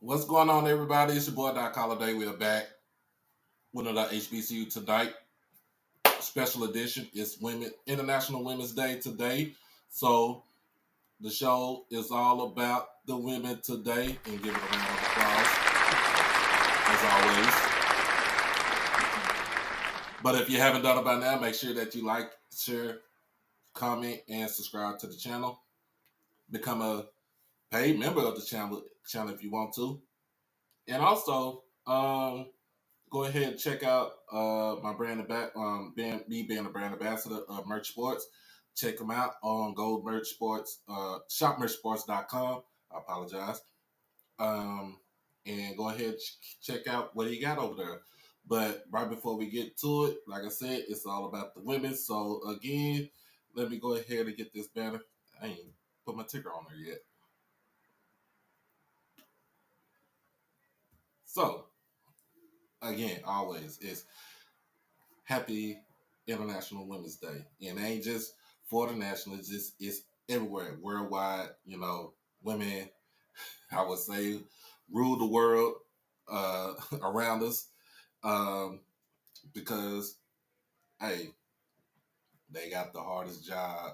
What's going on, everybody? It's your boy Doc Holiday. We are back with another HBCU tonight special edition. It's International Women's Day today, so the show is all about the women today. And give it a round of applause, as always. But if you haven't done it by now, make sure that you like, share, comment, and subscribe to the channel. Become a paid member of the channel if you want to. And also, go ahead and check out my brand being a brand ambassador of Merch Sports. Check them out on Gold Merch Sports, shopmerchsports.com. I apologize. And go ahead and check out what he got over there. But right before we get to it, like I said, it's all about the women. So again, let me go ahead and get this banner. I ain't put my ticker on there yet. So, again, always, it's Happy International Women's Day. And it ain't just for the national, it's everywhere, worldwide. You know, women, I would say, rule the world around us because, hey, they got the hardest job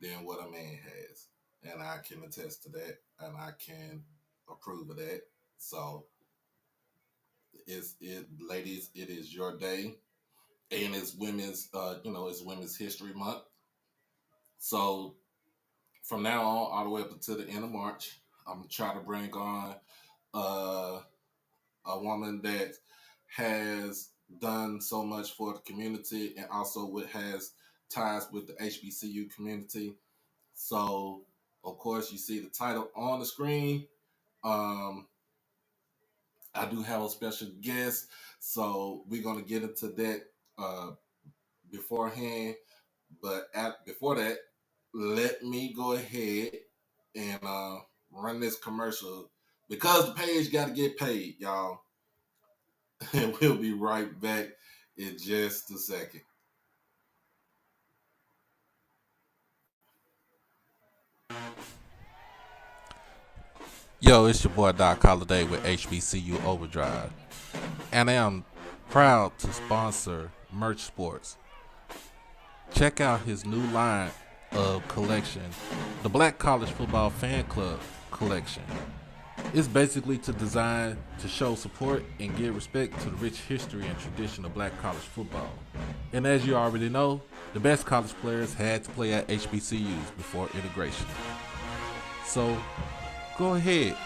than what a man has. And I can attest to that, and I can approve of that. So, ladies, it is your day, and it's it's Women's History Month. So from now on, all the way up until the end of March, I'm gonna try to bring on uh, a woman that has done so much for the community, and also has ties with the HBCU community. So, of course, you see the title on the screen. Um, I do have a special guest, so we're gonna get into that beforehand. But before that, let me go ahead and run this commercial because the page got to get paid, y'all. And we'll be right back in just a second. Yo, it's your boy Doc Holiday with HBCU Overdrive, and I am proud to sponsor Merch Sports. Check out his new line of collection, the Black College Football Fan Club collection. It's basically designed to show support and give respect to the rich history and tradition of black college football. And as you already know, the best college players had to play at HBCUs before integration. So go ahead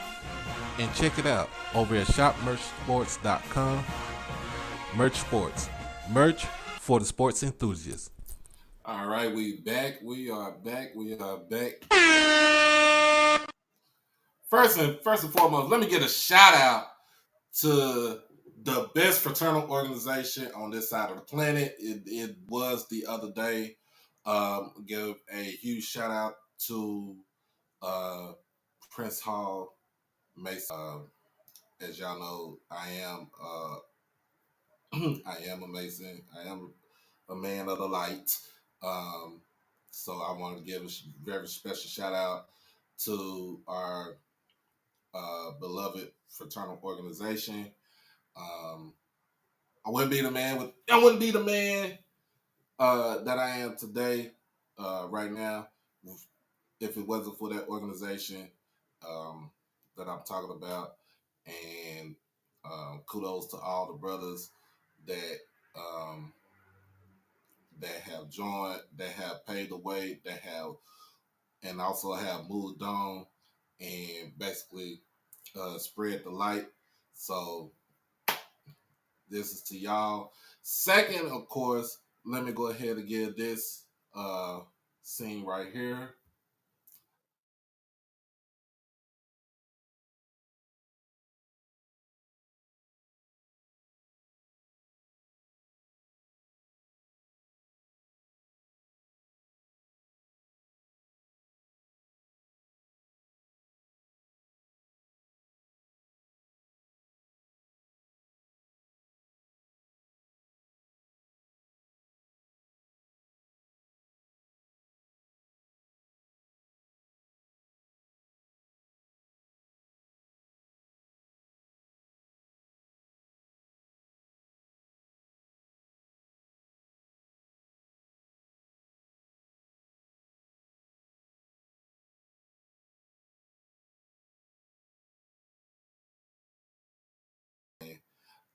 and check it out over at shopmerchsports.com. Merch Sports. Merch for the sports enthusiasts. All right, we back. We are back. First and foremost, let me get a shout out to the best fraternal organization on this side of the planet. It was the other day. Give a huge shout out to Prince Hall Mason. As y'all know, I am I am a Mason. I am a man of the light. So I want to give a very special shout out to our beloved fraternal organization. I wouldn't be the man that I am today, right now, if it wasn't for that organization that I'm talking about. And kudos to all the brothers that that have joined, that have paved the way, that have and also have moved on and basically spread the light. So this is to y'all. Second, of course, let me go ahead and give this scene right here.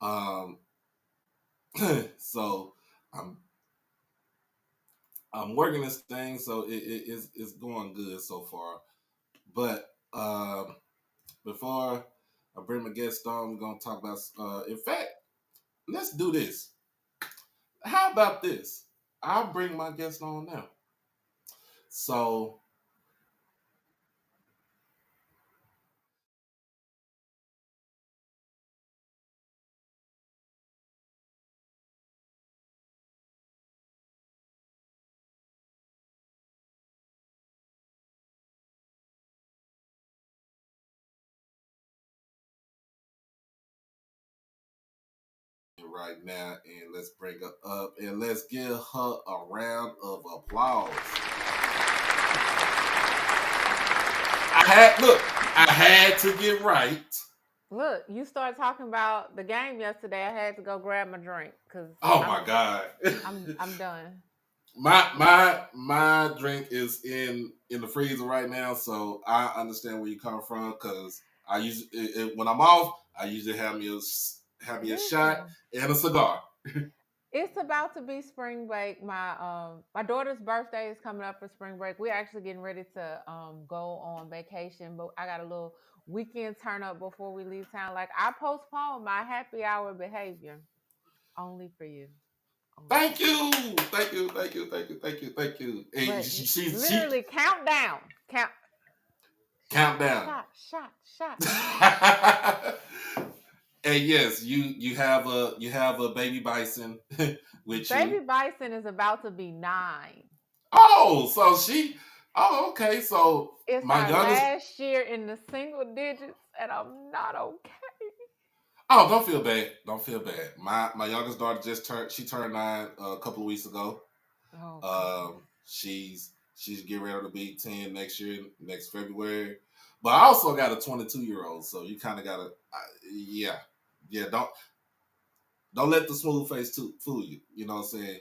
Um, so I'm I'm working this thing, so it's going good so far. But before I bring my guest on, we're gonna talk about. In fact, let's do this. How about this? I'll bring my guest on now. So right now, and let's bring her up, and let's give her a round of applause. I had to get right. Look, you started talking about the game yesterday. I had to go grab my drink because Oh my I'm god. I'm done. My drink is in the freezer right now, so I understand where you come from because I usually when I'm off, I usually have me a shot Listen, and a cigar. it's about to be spring break. My daughter's birthday is coming up for spring break. We're actually getting ready to go on vacation, but I got a little weekend turn up before we leave town. Like I postponed my happy hour behavior only for you, only for Thank you. you, thank you, thank you, thank you, thank you, thank you. Hey, But she literally count down, count down. shot. And yes, you have a baby bison with you. Baby Bison is about to be 9. Oh, so she. Oh, okay. So It's my our youngest. last year in the single digits, and I'm not okay. Oh, don't feel bad. Don't feel bad. My youngest daughter just turned. She turned 9 a couple of weeks ago. Oh goodness. She's getting ready to be 10 next year, next February. But I also got a 22-year-old, so you kind of gotta, yeah, yeah. Don't let the smooth face fool you. You know what I'm saying?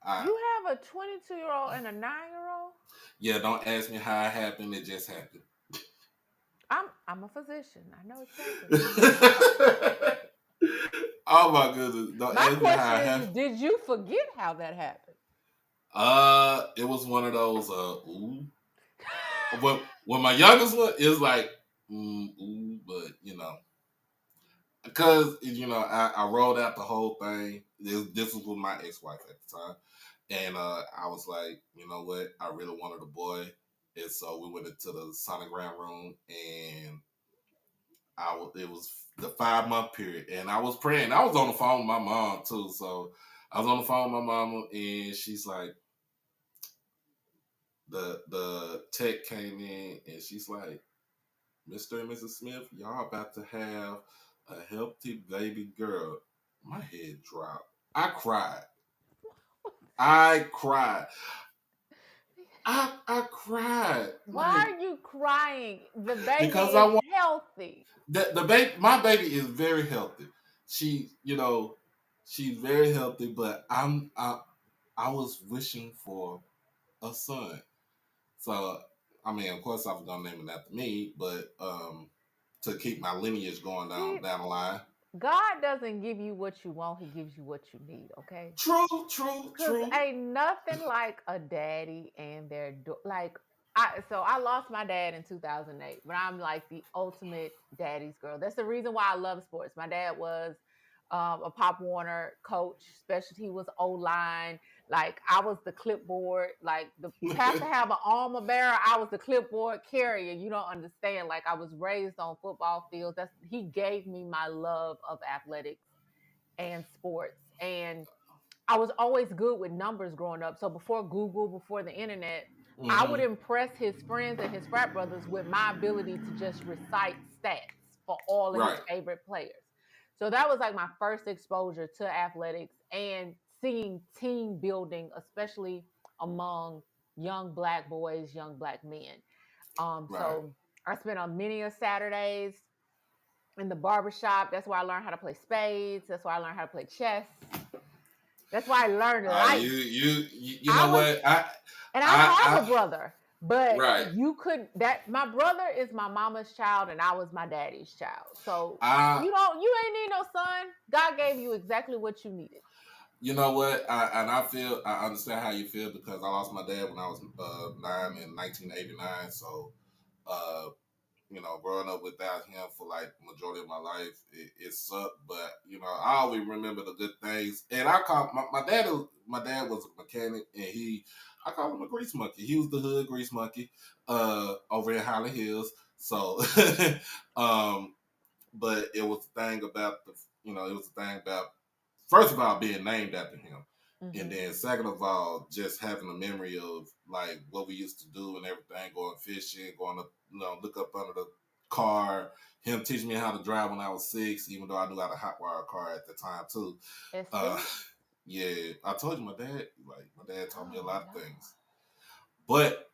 I You have a 22-year-old and a 9-year-old? Yeah. Don't ask me how it happened. It just happened. I'm a physician. I know exactly what you're talking about. Oh my goodness! Don't My ask me how question it is, happened. did you forget how that happened? It was one of those. Ooh. When my youngest one is like, ooh, but because I rolled out the whole thing. This was with my ex-wife at the time, and I was like, you know what? I really wanted a boy, and so we went into the sonogram room, and it was the 5 month period, and I was praying. I was on the phone with my mom too, so I was on the phone with my mama, and she's like, the tech came in, and she's like, Mr. and Mrs. Smith, y'all about to have a healthy baby girl. My head dropped. I cried. I cried. I cried Why are you crying? The baby because I is want healthy. the baby. My baby is very healthy. She, she's very healthy. But I was wishing for a son. So I mean, of course, I was gonna name it after me, but to keep my lineage going See, down the line. God doesn't give you what you want, He gives you what you need, okay? True, true, Cause true. ain't nothing like a daddy and their like I lost my dad in 2008, but I'm like the ultimate daddy's girl. That's the reason why I love sports. My dad was a Pop Warner coach, specialty was O line. Like I was the clipboard. Like the pastor have an armor bearer, I was the clipboard carrier. You don't understand. Like I was raised on football fields. That's he gave me my love of athletics and sports and I was always good with numbers growing up. So before Google, before the internet, I would Hmm. impress his friends and his frat brothers with my ability to just recite stats for all of his Right. favorite players. So that was like my first exposure to athletics and seeing team building, especially among young black boys, young black men. Right. So I spent on many a Saturdays in the barbershop. That's where I learned how to play spades. That's where I learned how to play chess. That's why I learned life. You I know was, what? and I I have a brother. But Right. you could that my brother is my mama's child and I was my daddy's child. So I you ain't need no son. God gave you exactly what you needed. You know what? I understand how you feel because I lost my dad when I was 9 in 1989. So, uh, growing up without him for like majority of my life, it sucked. But I always remember the good things. And I call my dad. My dad was a mechanic, and I call him a grease monkey. He was the hood grease monkey, over in Highland Hills. So, um, but it was the thing about it was the thing about first of all being named after him, and Mm-hmm. then second of all just having a memory of like what we used to do and everything, going fishing, going to look up under the car. Him teaching me how to drive when I was 6, even though I knew how to hotwire a car at the time too. Uh, SP? yeah, I told you my dad taught me a Oh lot of Lord. things, but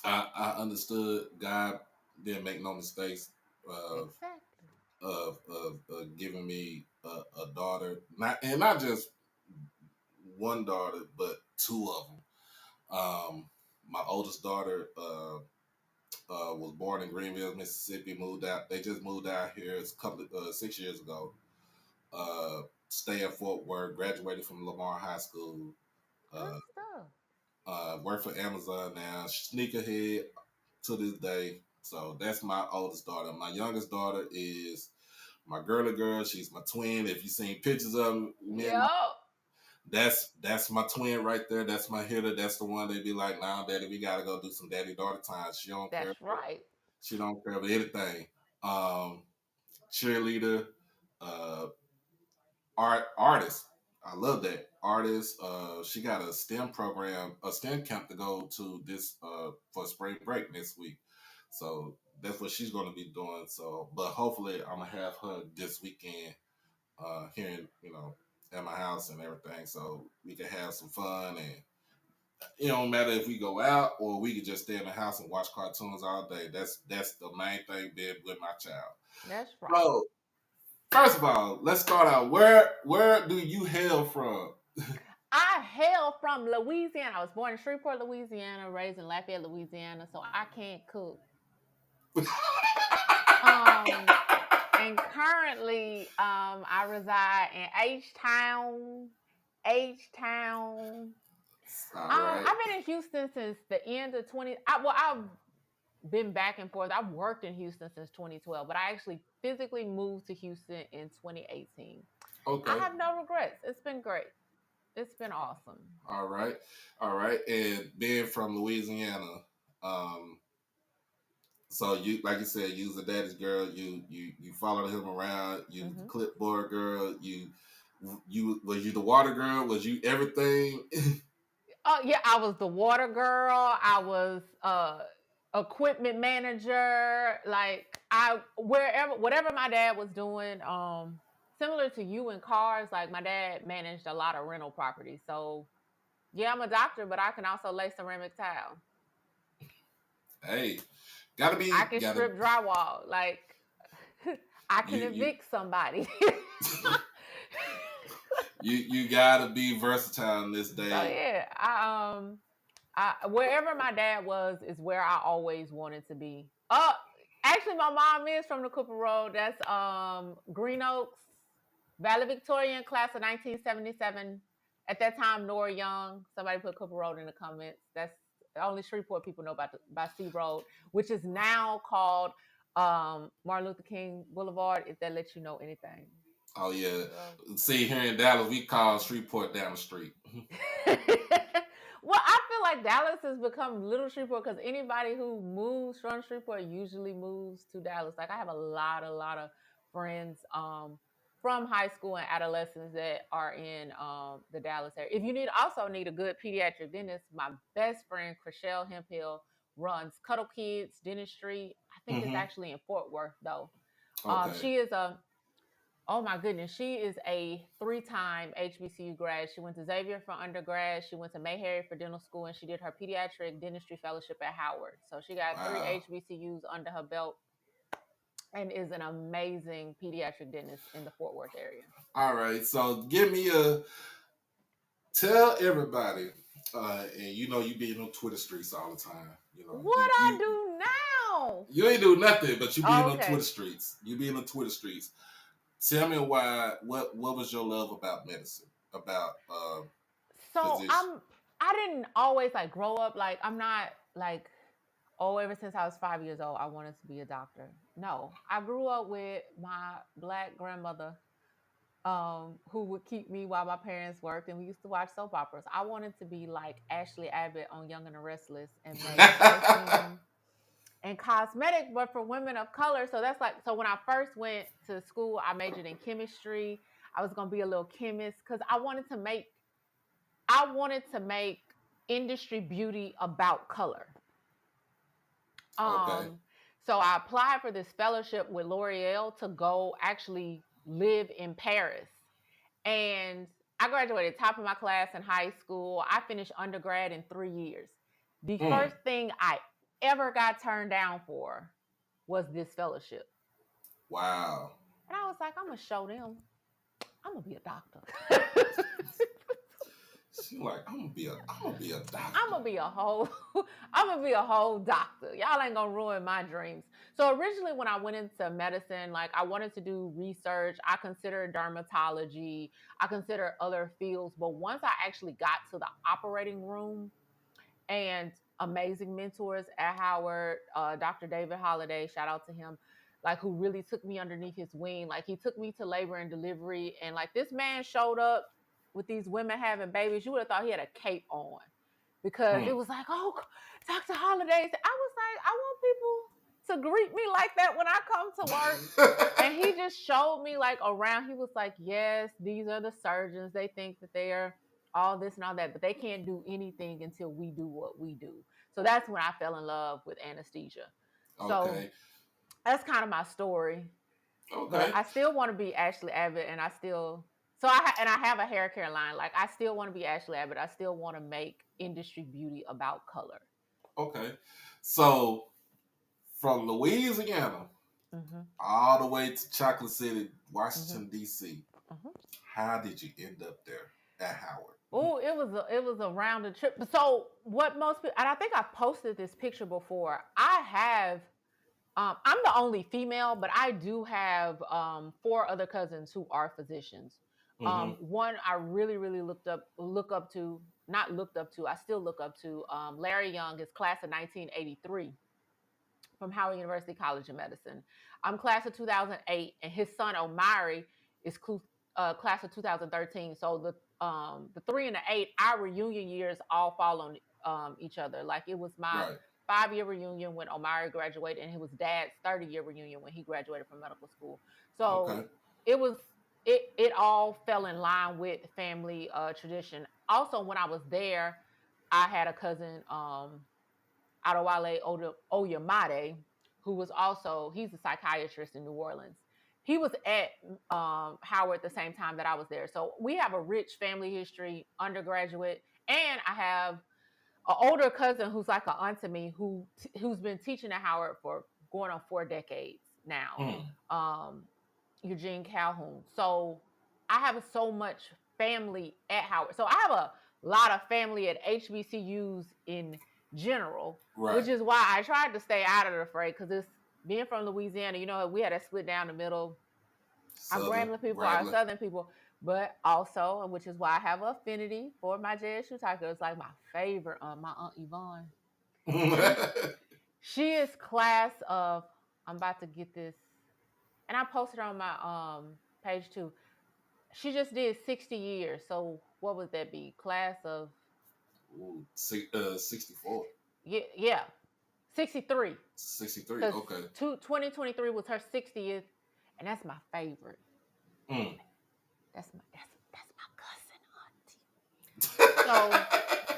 I understood God didn't make no mistakes. Exactly. Of giving me a daughter, not just one daughter, but two of them. My oldest daughter was born in Greenville, Mississippi. Moved out. They just moved out here. It's a couple 6 years ago. Stay at Fort Worth. Graduated from Lamar High School. Good Uh, stuff. Work for Amazon now. Sneakerhead to this day. So that's my oldest daughter. My youngest daughter is my girly girl. She's my twin. If you seen pictures of me and Yo. that's my twin right there. That's my hitter. That's the one they be like, "Nah, daddy, we gotta go do some daddy daughter time." She don't care. That's right. She don't care about anything. Um, Cheerleader, uh, artist. I love that artist. She got a STEM program, a STEM camp to go to this for spring break next week. So that's what she's going to be doing. So, but hopefully, I'm gonna have her this weekend here in, at my house and everything, so we can have some fun. And it don't matter if we go out or we can just stay in the house and watch cartoons all day. That's the main thing being with my child. That's right. So first of all, let's start out. Where do you hail from? I hail from Louisiana. I was born in Shreveport, Louisiana, raised in Lafayette, Louisiana, so I can't cook. Um, and currently, I reside in H Town. H Town. All right. I've been in Houston since the end of 20. I've been back and forth. I've worked in Houston since 2012, but I actually physically moved to Houston in 2018. I Okay. have no regrets. It's been great. It's been awesome. All right. All right. And being from Louisiana, um, so you, like you said, you was a daddy's girl. You followed him around. You was the Hmm. clipboard girl. You was you the water girl? Was you everything? Oh yeah, I was the water girl. I was equipment manager. Like I wherever whatever my dad was doing. Similar to you in cars. Like my dad managed a lot of rental properties. So yeah, I'm a doctor, but I can also lay ceramic tile. Hey, I can gotta strip drywall. Like I can you evict somebody. you gotta be versatile in this So day. yeah, wherever my dad was is where I always wanted to be. Actually, my mom is from the Cooper Road. That's Green Oaks, Valley Victorian, class of 1977. At that time, Nora Young. Somebody put Cooper Road in the comments. That's only Shreveport people know about C Road, which is now called Martin Luther King Boulevard. If that lets you know anything. Oh yeah. C Road. See, here in Dallas, we call Shreveport down the street. Well, I feel like Dallas has become Little Shreveport because anybody who moves from Shreveport usually moves to Dallas. Like I have a lot of friends from high school and adolescents that are in the Dallas area. If you also need a good pediatric dentist, my best friend Chriselle Hemphill runs Cuddle Kids Dentistry. I think it's Hmm. actually in Fort Worth though. Okay. She is a Oh my goodness. She is a three-time HBCU grad. She went to Xavier for undergrad. She went to Mayberry for dental school, and she did her pediatric dentistry fellowship at Howard. So she got three Wow. HBCUs under her belt and is an amazing pediatric dentist in the Fort Worth area. All right. So give me a tell everybody, and you be in the Twitter streets all the time. You know, What I do now? you ain't do nothing, but you being Oh, on okay. Twitter streets. You being on Twitter streets. Tell me why. What was your love about medicine? About So physician? I didn't always like grow up like I'm not like ever since I was 5 years old I wanted to be a doctor. No, I grew up with my black grandmother who would keep me while my parents worked, and we used to watch soap operas. I wanted to be like Ashley Abbott on Young and the Restless and make perfume and cosmetic, but for women of color. So that's like, so when I first went to school, I majored in chemistry. I was gonna be a little chemist because I wanted to make industry beauty about color. Okay. So I applied for this fellowship with L'Oreal to go actually live in Paris. And I graduated top of my class in high school. I finished undergrad in 3 years. The first thing I ever got turned down for was this fellowship. Wow. And I was like, I'm gonna show them. I'm gonna be a doctor. She like, I'm gonna be a doctor. I'm gonna be a whole I'm gonna be a whole doctor. Y'all ain't gonna ruin my dreams. So originally when I went into medicine, like I wanted to do research. I considered dermatology, I considered other fields, but once I actually got to the operating room and amazing mentors at Howard, Dr. David Holliday, shout out to him, like who really took me underneath his wing. Like he took me to labor and delivery, and like this man showed up with these women having babies. You would have thought he had a cape on because it was like, oh, Dr. Holliday. I was like, I want people to greet me like that when I come to work. And he just showed me like around. He was like, yes, these are the surgeons. They think that they are all this and all that, but they can't do anything until we do what we do. So that's when I fell in love with anesthesia. So Okay. that's kind of my story. Okay. But I still want to be Ashley Abbott, and I have a hair care line. Like I still want to be Ashley Abbott. I still want to make industry beauty about color. Okay. So from Louisiana Mm-hmm. all the way to Chocolate City, Mm-hmm. Washington D.C. Mm-hmm. How did you end up there at Howard? Oh, it was a round trip. So what most people, and I think I posted this picture before. I have I'm the only female, but I do have four other cousins who are physicians. One I really, really look up to, not looked up to, I still look up to. Larry Young is class of 1983 from Howard University College of Medicine. I'm class of 2008, and his son Omari is class of 2013. So the 3 and the 8, our reunion years all fall on each other. Like it was my Right. 5-year reunion when Omari graduated, and it was Dad's 30-year reunion when he graduated from medical school. So Okay. it was it all fell in line with family tradition. Also, when I was there, I had a cousin, Adewale Oyemade, who was also, he's a psychiatrist in New Orleans. He was at Howard at the same time that I was there. So we have a rich family history, undergraduate, and I have an older cousin who's like an aunt to me who's been teaching at Howard for going on 4 decades now. Eugene Calhoun. So I have so much family at Howard. So I have a lot of family at HBCUs in general, Right. which is why I tried to stay out of the fray because it's being from Louisiana. You know, we had a split down the middle. Our Grambling people are Southern people, but also, which is why I have an affinity for my JSU Tigers. It's like my favorite, my Aunt Yvonne. She is class of, I'm about to get this, and I posted on my page too. She just did 60 years. So what would that be? Class of 64. Yeah. 63. 63. Because Okay. 2023 was her 60th, and that's my favorite. That's my cousin auntie. So,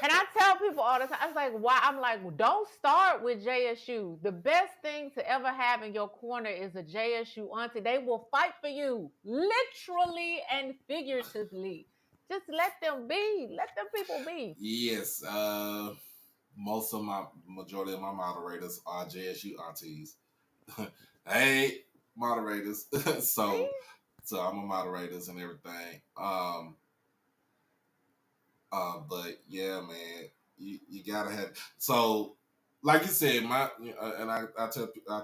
and I tell people all the time, I was like, why? I'm like, well, don't start with JSU. The best thing to ever have in your corner is a JSU auntie. They will fight for you, literally and figuratively. Just let them be. Let them people be. Yes. Majority of my moderators are JSU aunties. Hey, moderators. so I'm a moderators and everything. But yeah, man, you gotta have. So like you said, and I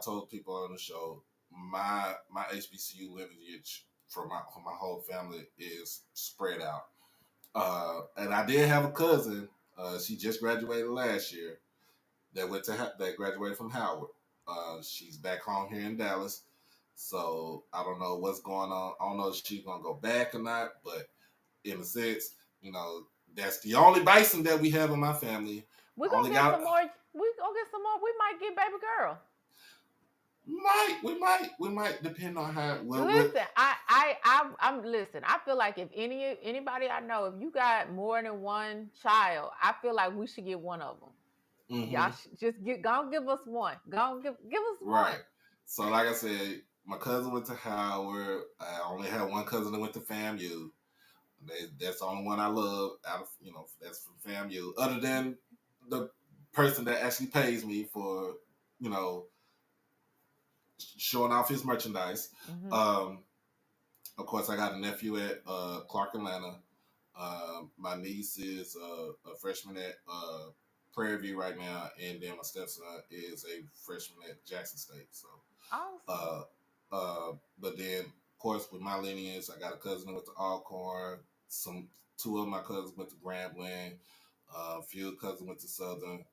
told people on the show, my HBCU lineage for my whole family is spread out. And I did have a cousin. She just graduated last year. That graduated from Howard. She's back home here in Dallas. So I don't know what's going on. I don't know if she's gonna go back or not. But in a sense, that's the only Bison that we have in my family. We're gonna get some more. We gonna get some more. We might get baby girl. We might depend on how. Listen, I'm listen. I feel like if anybody I know, if you got more than one child, I feel like we should get one of them. Mm-hmm. Y'all just go give us one. Go give us one. Right. So like I said, my cousin went to Howard. I only had one cousin that went to FAMU. That's the only one I love out of that's from FAMU. Other than the person that actually pays me for showing off his merchandise. Mm-hmm. Of course, I got a nephew at Clark Atlanta. My niece is a freshman at Prairie View right now, and then my stepson is a freshman at Jackson State. So, awesome. But then, of course, with my lineage, I got a cousin that went to Alcorn. Two of my cousins went to Grambling. A few cousins went to Southern.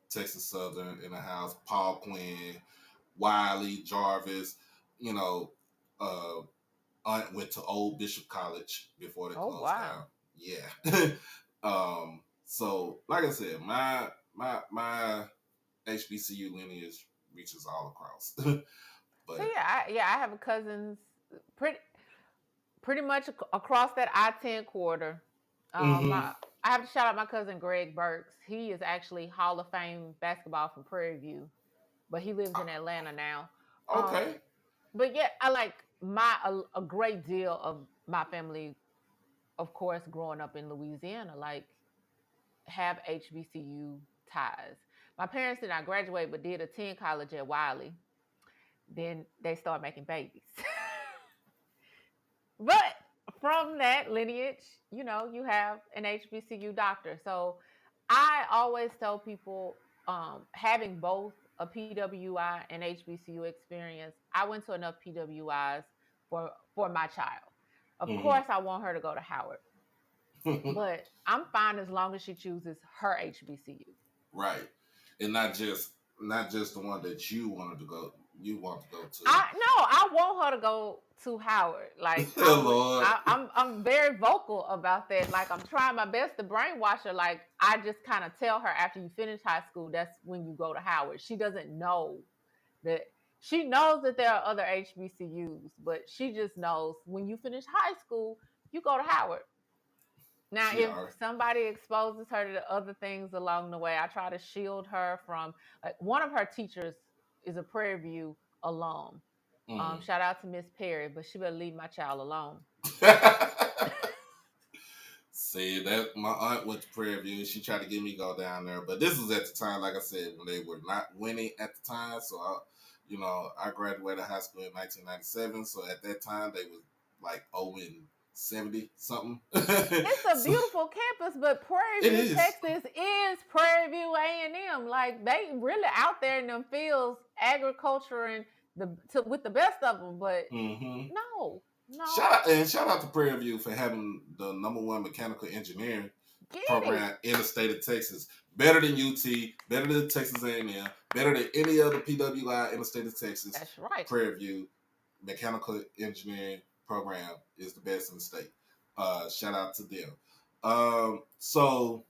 Texas Southern in the house. Paul Quinn, Wiley, Jarvis. Aunt went to Old Bishop College before they closed down. Yeah. So like I said, my HBCU lineage reaches all across. But so I have a cousins pretty much across that I-10 quarter. I have to shout out my cousin Greg Burks. He is actually Hall of Fame basketball from Prairie View, but he lives in Atlanta now. Okay. But yeah, I like a great deal of my family, of course, growing up in Louisiana, like have HBCU ties. My parents did not graduate, but did attend college at Wiley. Then they started making babies. But from that lineage, you have an HBCU doctor. So I always tell people, having both a PWI and HBCU experience, I went to enough PWIs for my child. Of course, I want her to go to Howard. But I'm fine as long as she chooses her HBCU. Right. And not just the one that you want to go to. I want her to go to Howard. Like I'm very vocal about that. Like I'm trying my best to brainwash her. Like I just kind of tell her after you finish high school, that's when you go to Howard. She doesn't know that. She knows that there are other HBCUs, but she just knows when you finish high school, you go to Howard. Now, if somebody exposes her to the other things along the way, I try to shield her from. One of her teachers is a Prairie View alum. Shout out to Miss Perry, but she better leave my child alone. See, that my aunt went to Prairie View. She tried to get me to go down there, but this was at the time, like I said, when they were not winning at the time. So, I graduated high school in 1997. So at that time, they was like 0-70 something. It's a beautiful campus, but Prairie View, Texas is Prairie View A&M. Like they really out there in them fields, agriculture and with the best of them. But no. Shout out to Prairie View for having the #1 mechanical engineering program in the state of Texas. Better than UT, better than Texas A&M, better than any other PWI in the state of Texas. That's right. Prairie View mechanical engineering program is the best in the state. Shout out to them. So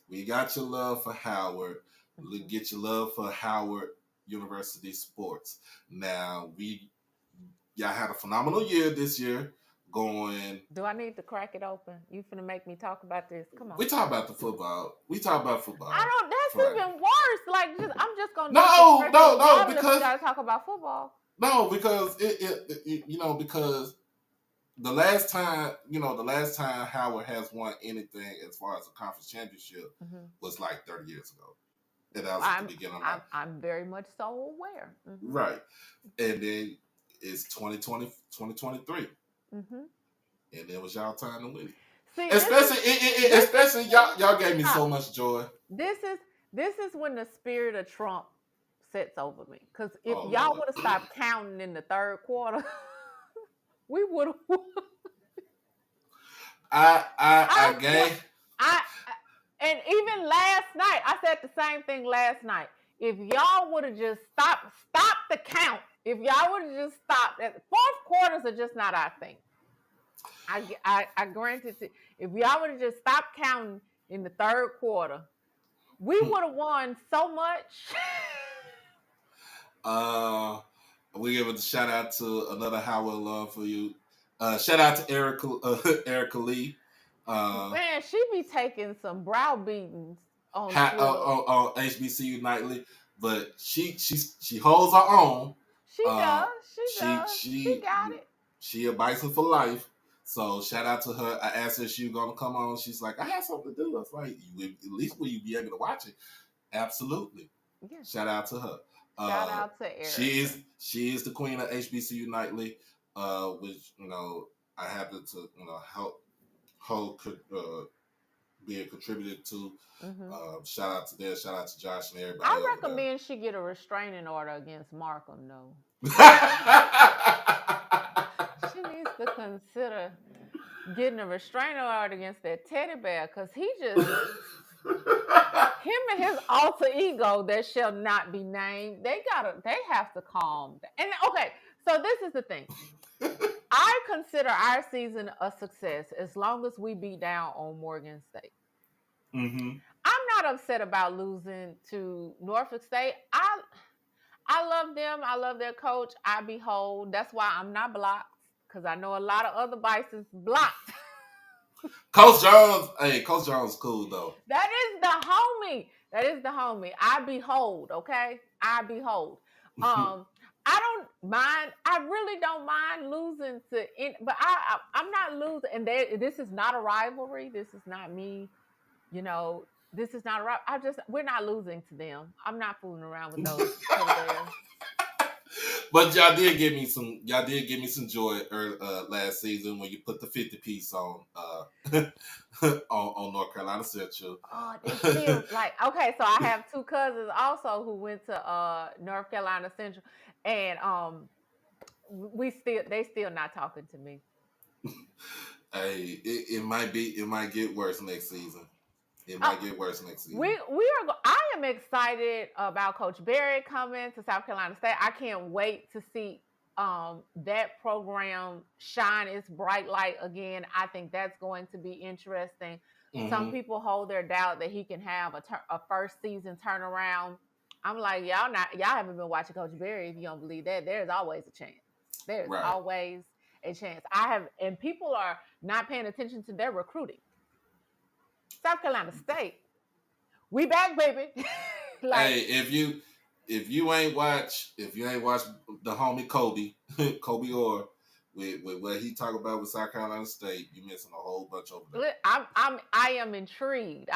we got your love for Howard. We get your love for Howard University sports. Now y'all had a phenomenal year this year. Going. Do I need to crack it open? You finna make me talk about this? Come on. We talk about the football. I don't. That's even worse. Like, I'm just gonna. No. Because we gotta talk about football. No, because because the last time Howard has won anything as far as a conference championship was like 30 years ago. And that was at the beginning of I'm very much so aware. Right. And then it's 2023. And it was y'all time to win it. See, especially y'all gave me so much joy. This This is when the spirit of Trump sets over me. Because if Oh y'all Lord. would have stopped counting in the third quarter, we would have won. I I swear, gave. and even last night, I said the same thing last night. If y'all would have just stop the count. If y'all would have just stopped, fourth quarters are just not our thing. I granted to, if y'all would have just stopped counting in the third quarter, we would have won so much. We give a shout out to another Howard love for you. Shout out to Erica Lee. Man, she be taking some brow beatings on Twitter. On HBCU Nightly, but she holds her own. She does. She got it. She a Bison for life. So shout out to her. I asked her if she was gonna come on. She's like, I have something to do. I was like, at least will you be able to watch it? Absolutely. Yeah. Shout out to her. Shout out to Erica. She is the queen of HBCU Nightly, which I happen to be a contributor to. Mm-hmm. Shout out to there. Shout out to Josh and everybody. I recommend she get a restraining order against Markham. No. She needs to consider getting a restraining order against that teddy bear because he just him and his alter ego that shall not be named. They have to calm down. And okay, so this is the thing. I consider our season a success as long as we beat down on Morgan State. Mm-hmm. I'm not upset about losing to Norfolk State. I love them. I love their coach. I behold. That's why I'm not blocked because I know a lot of other Bisons blocked. Coach Jones, Coach Jones is cool though. That is the homie. I behold. Okay, I behold. I don't mind. I really don't mind losing to but I'm not losing. And this is not a rivalry. This is not me. This is not a rivalry. We're not losing to them. I'm not fooling around with those. But y'all did give me some joy last season when you put the 50 piece on on North Carolina Central. Oh, it feels like okay. So I have two cousins also who went to North Carolina Central, and they still not talking to me. Hey, it might get worse next season. It might get worse next season. I am excited about Coach Barrett coming to South Carolina State. I can't wait to see that program shine its bright light again. I think that's going to be interesting. Mm-hmm. Some people hold their doubt that he can have a first season turnaround. I'm like, y'all haven't been watching Coach Barrett if you don't believe that. There's always a chance. There's always a chance. And people are not paying attention to their recruiting. South Carolina State, we back, baby. Hey, if you ain't watch the homie Kobe Orr with what he talk about with South Carolina State, you missing a whole bunch over there. I am intrigued.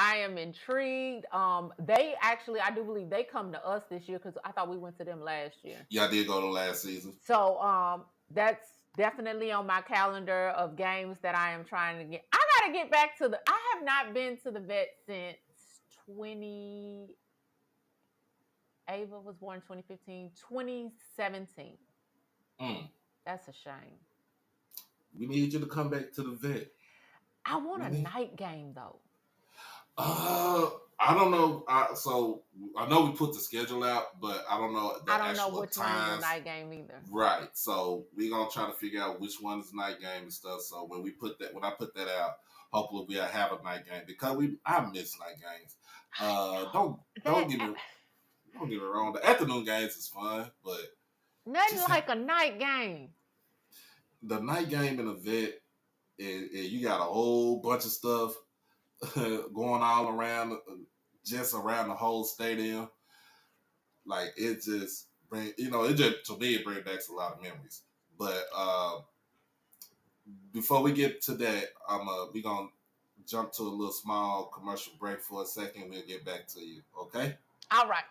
They actually, I do believe they come to us this year because I thought we went to them last year. Yeah, I did go to last season. So that's definitely on my calendar of games that I am trying to get. I got to get back I have not been to the vet since Ava was born in 2015, 2017. That's a shame. We need you to come back to the vet. I want a night game though. I don't know. So I know we put the schedule out, but I don't know. I don't know which one is a night game either. Right. So we're gonna try to figure out which one is night game and stuff. So when I put that out, hopefully we'll have a night game because I miss night games. Don't get me wrong. The afternoon games is fun, but nothing like a night game. The night game in the vet, you got a whole bunch of stuff going all around, just around the whole stadium. Like it just to me it brings back a lot of memories. But before we get to that, we gonna jump to a little small commercial break for a second. We'll get back to you. Okay? All right.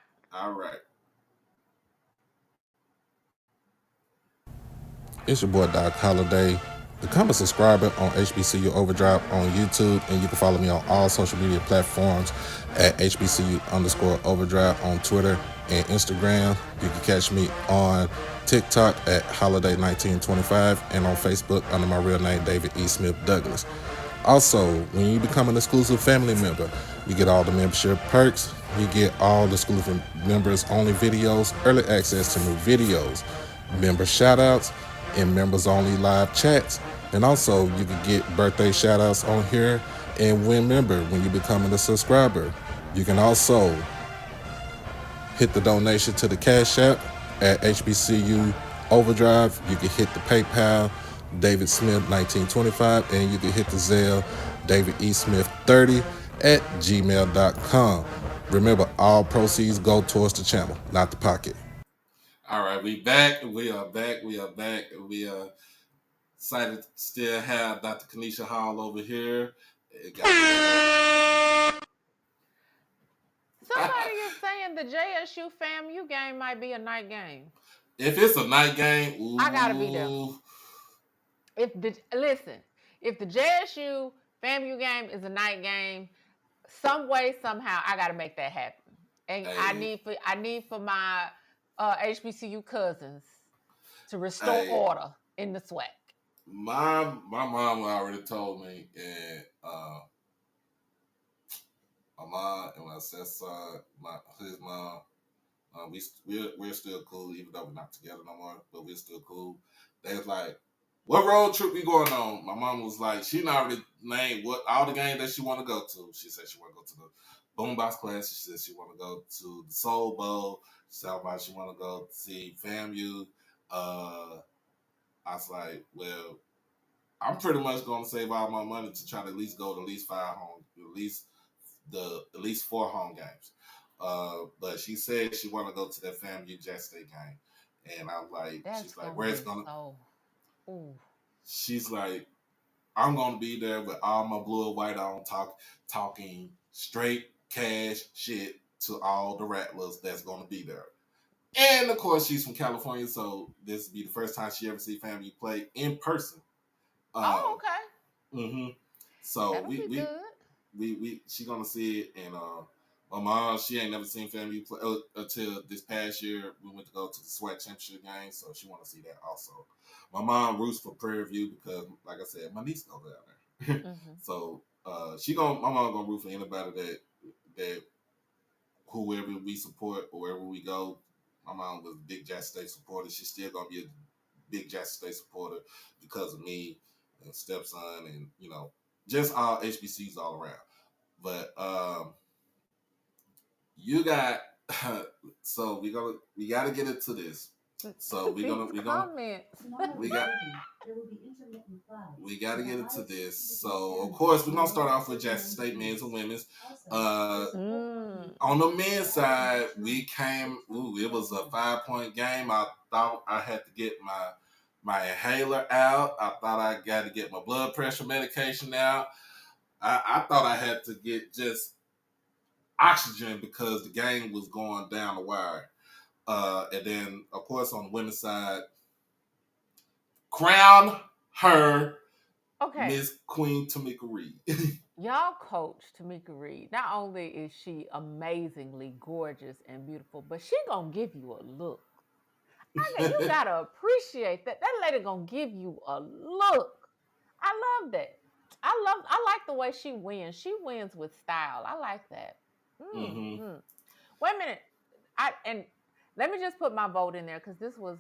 It's your boy Doc Holliday, Become a subscriber on HBCU Overdrive on YouTube, and you can follow me on all social media platforms at HBCU_Overdrive on Twitter and Instagram. You can catch me on TikTok at Holiday1925 and on Facebook under my real name, David E. Smith Douglas. Also, when you become an exclusive family member, you get all the membership perks. You get all the exclusive members only videos, early access to new videos, member shoutouts, and members only live chats. And also, you can get birthday shoutouts on here and remember when you become a subscriber. You can also hit the donation to the Cash App at HBCU Overdrive. You can hit the PayPal, David Smith 1925, and you can hit the Zelle, David E. Smith 30 at gmail.com. Remember, all proceeds go towards the channel, not the pocket. All right, we back. We are back. We are excited to still have Dr. KaNisha Hall over here. Somebody is saying the JSU FAMU game might be a night game. If it's a night game, ooh. I gotta be there. If the JSU FAMU game is a night game, some way, somehow, I gotta make that happen. And I need for my HBCU cousins to restore order in the SWAC. My mom already told me, and my mom and my stepson, his mom, we're still cool, even though we're not together no more, but we're still cool. They was like, what road trip we going on? My mom was like, she already named what all the games that she want to go to. She said she want to go to the Boombox Classic. She said she want to go to the Soul Bowl. She said she want to go see FAMU. I was like, well, I'm pretty much going to save all my money to try to at least go to at least 4 home games. But she said she want to go to that FAMU Jet State game, and I'm like, she's like, where it's gonna? She's like, I'm gonna be there with all my blue and white on, talking straight cash shit to all the Rattlers that's gonna be there. And of course, she's from California, so this will be the first time she ever see FAMU play in person. Okay. Mm-hmm. So she gonna see it, and my mom, she ain't never seen FAMU play until this past year. We went to go to the SWAC championship game, so she want to see that also. My mom roots for Prairie View because, like I said, my niece goes down there. Mm-hmm. So my mom gonna root for anybody that whoever we support or wherever we go. My mom was a big Jackson State supporter. She's still gonna be a big Jackson State supporter because of me and stepson, and just all HBCUs all around. But you got so we gotta get into this. So we gotta get into this. So of course we're gonna start off with Jackson State men's and women's. On the men's side, we came. It was a 5-point game. I thought I had to get my inhaler out. I thought I got to get my blood pressure medication out. I thought I had to get just oxygen because the game was going down the wire. And then, of course, on the women's side, crown her Miss Queen Tamika Reed. Y'all coach Tamika Reed. Not only is she amazingly gorgeous and beautiful, but she gonna give you a look. You gotta appreciate that. That lady gonna give you a look. I love that. I like the way she wins. She wins with style. I like that. Mm-hmm. Wait a minute. And let me just put my vote in there because this was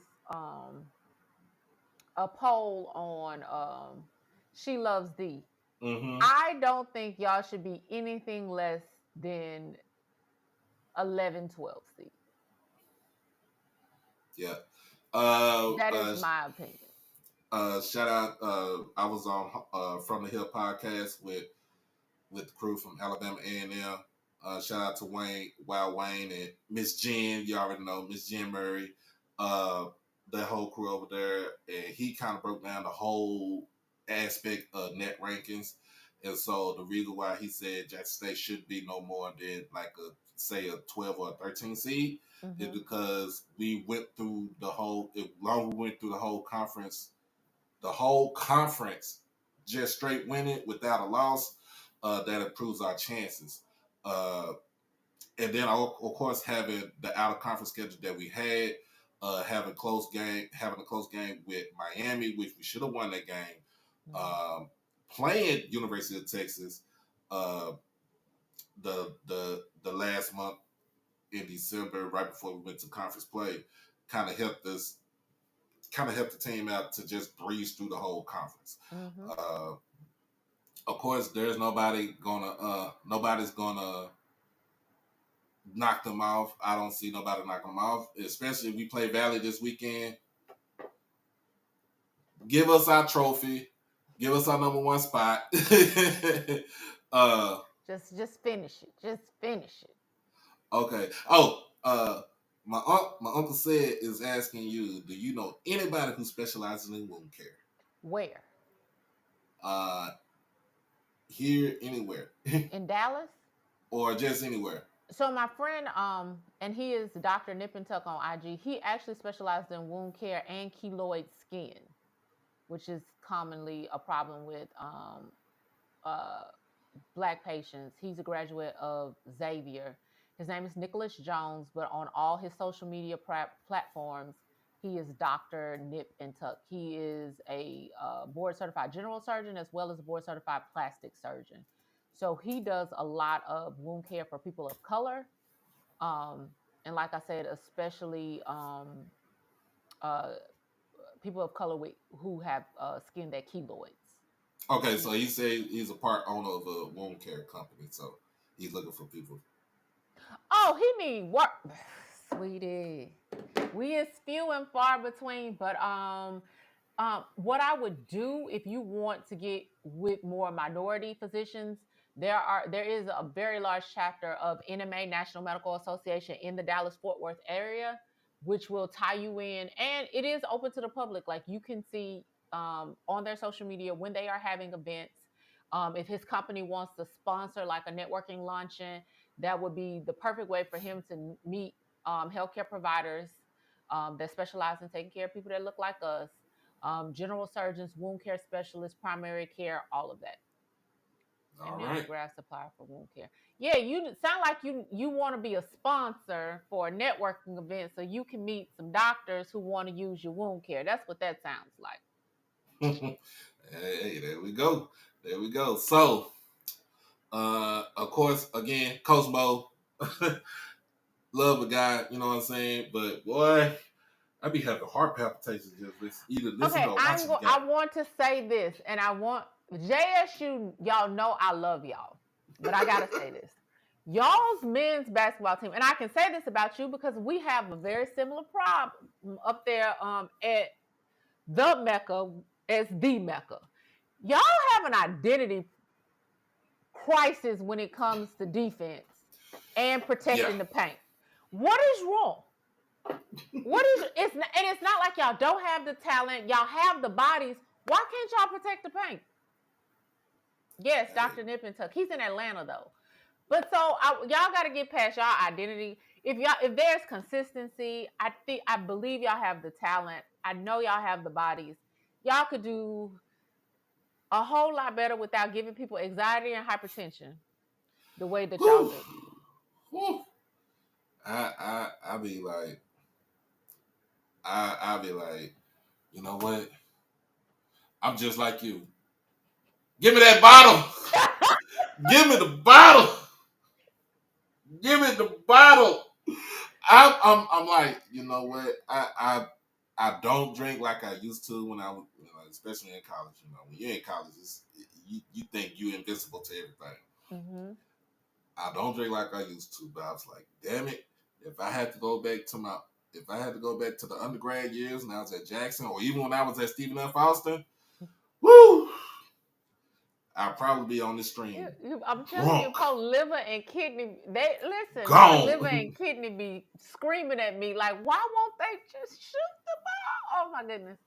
a poll on She Loves D. Mm-hmm. I don't think y'all should be anything less than 11, 12 seed. Yeah. That is my opinion. Shout out. I was on From the Hill podcast with the crew from Alabama A&M. Shout out to Wild Wayne, and Miss Jen. You already know Miss Jen Murray. That whole crew over there, and he kind of broke down the whole aspect of net rankings. And so the reason why he said Jackson State should be no more than like a 12 or a 13 seed is because we went through the whole conference, the whole conference just straight winning without a loss, that improves our chances. And then of course having the out of conference schedule that we had, having a close game with Miami, which we should have won that game. Playing University of Texas, uh, the last month in December, right before we went to conference play, kind of helped the team out to just breeze through the whole conference. Of course, there's nobody's gonna knock them off. I don't see nobody knocking them off, especially if we play Valley this weekend. Give us our trophy. Give us our number one spot. Just finish it. Just finish it. Okay. Oh, my uncle said is asking you, do you know anybody who specializes in wound care? Where? Here, anywhere. In Dallas? Or just anywhere. So my friend, and he is Dr. Nip and Tuck on IG. He actually specialized in wound care and keloid skin, which is commonly a problem with Black patients. He's a graduate of Xavier. His name is Nicholas Jones, but on all his social media platforms, he is Dr. Nip and Tuck. He is a board certified general surgeon as well as a board certified plastic surgeon. So he does a lot of wound care for people of color. And like I said, especially people of color who have skin that keloids. Okay, so he said he's a part owner of a wound care company, so he's looking for people. Oh, he need work, sweetie. We is few and far between, but what I would do if you want to get with more minority physicians, there is a very large chapter of NMA, National Medical Association, in the Dallas-Fort Worth area, which will tie you in, and it is open to the public. Like, you can see on their social media when they are having events. If his company wants to sponsor like a networking luncheon, that would be the perfect way for him to meet healthcare providers that specialize in taking care of people that look like us, general surgeons, wound care specialists, primary care, all of that. All and right. mammogram supplier for wound care. Yeah, you sound like you want to be a sponsor for a networking event so you can meet some doctors who want to use your wound care. That's what that sounds like. Hey, there we go. There we go. So, of course, again, Coach Mo, love a guy, you know what I'm saying? But boy, I be having heart palpitations just either listening or watching the game. I want to say this, and I want JSU, y'all know I love y'all, but I gotta say this. Y'all's men's basketball team, and I can say this about you because we have a very similar problem up there at the Mecca as the Mecca. Y'all have an identity crisis when it comes to defense and protecting the paint. What is wrong? It's not like y'all don't have the talent. Y'all have the bodies. Why can't y'all protect the paint? Yes, Dr. Nip and Tuck. He's in Atlanta though. But so y'all got to get past y'all identity. If there's consistency, I believe y'all have the talent. I know y'all have the bodies. Y'all could do a whole lot better without giving people anxiety and hypertension the way that y'all do. I be like, I be like, you know what? I'm just like you. Give me that bottle. Give me the bottle. Give me the bottle. I'm like, you know what? I don't drink like I used to when I was, especially in college. You know, when you're in college, you think you're invincible to everything. Mm-hmm. I don't drink like I used to, but I was like, damn it, if I had to go back to the undergrad years when I was at Jackson, or even when I was at Stephen F. Austin, woo, I'd probably be on this stream. I'm telling you, Paul, liver and kidney, liver and kidney be screaming at me like, why won't they just shoot the ball? Oh my goodness.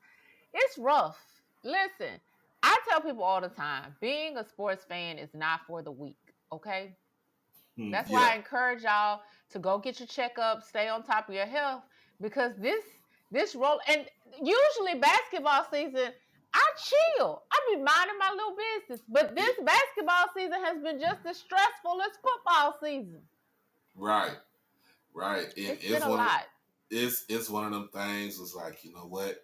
It's rough. Listen, I tell people all the time, being a sports fan is not for the weak, okay? That's why I encourage y'all to go get your checkup, stay on top of your health, because this role, and usually basketball season, I chill. I be minding my little business. But this basketball season has been just as stressful as football season. Right, right. It's been a lot. It's one of them things. It's like, you know what?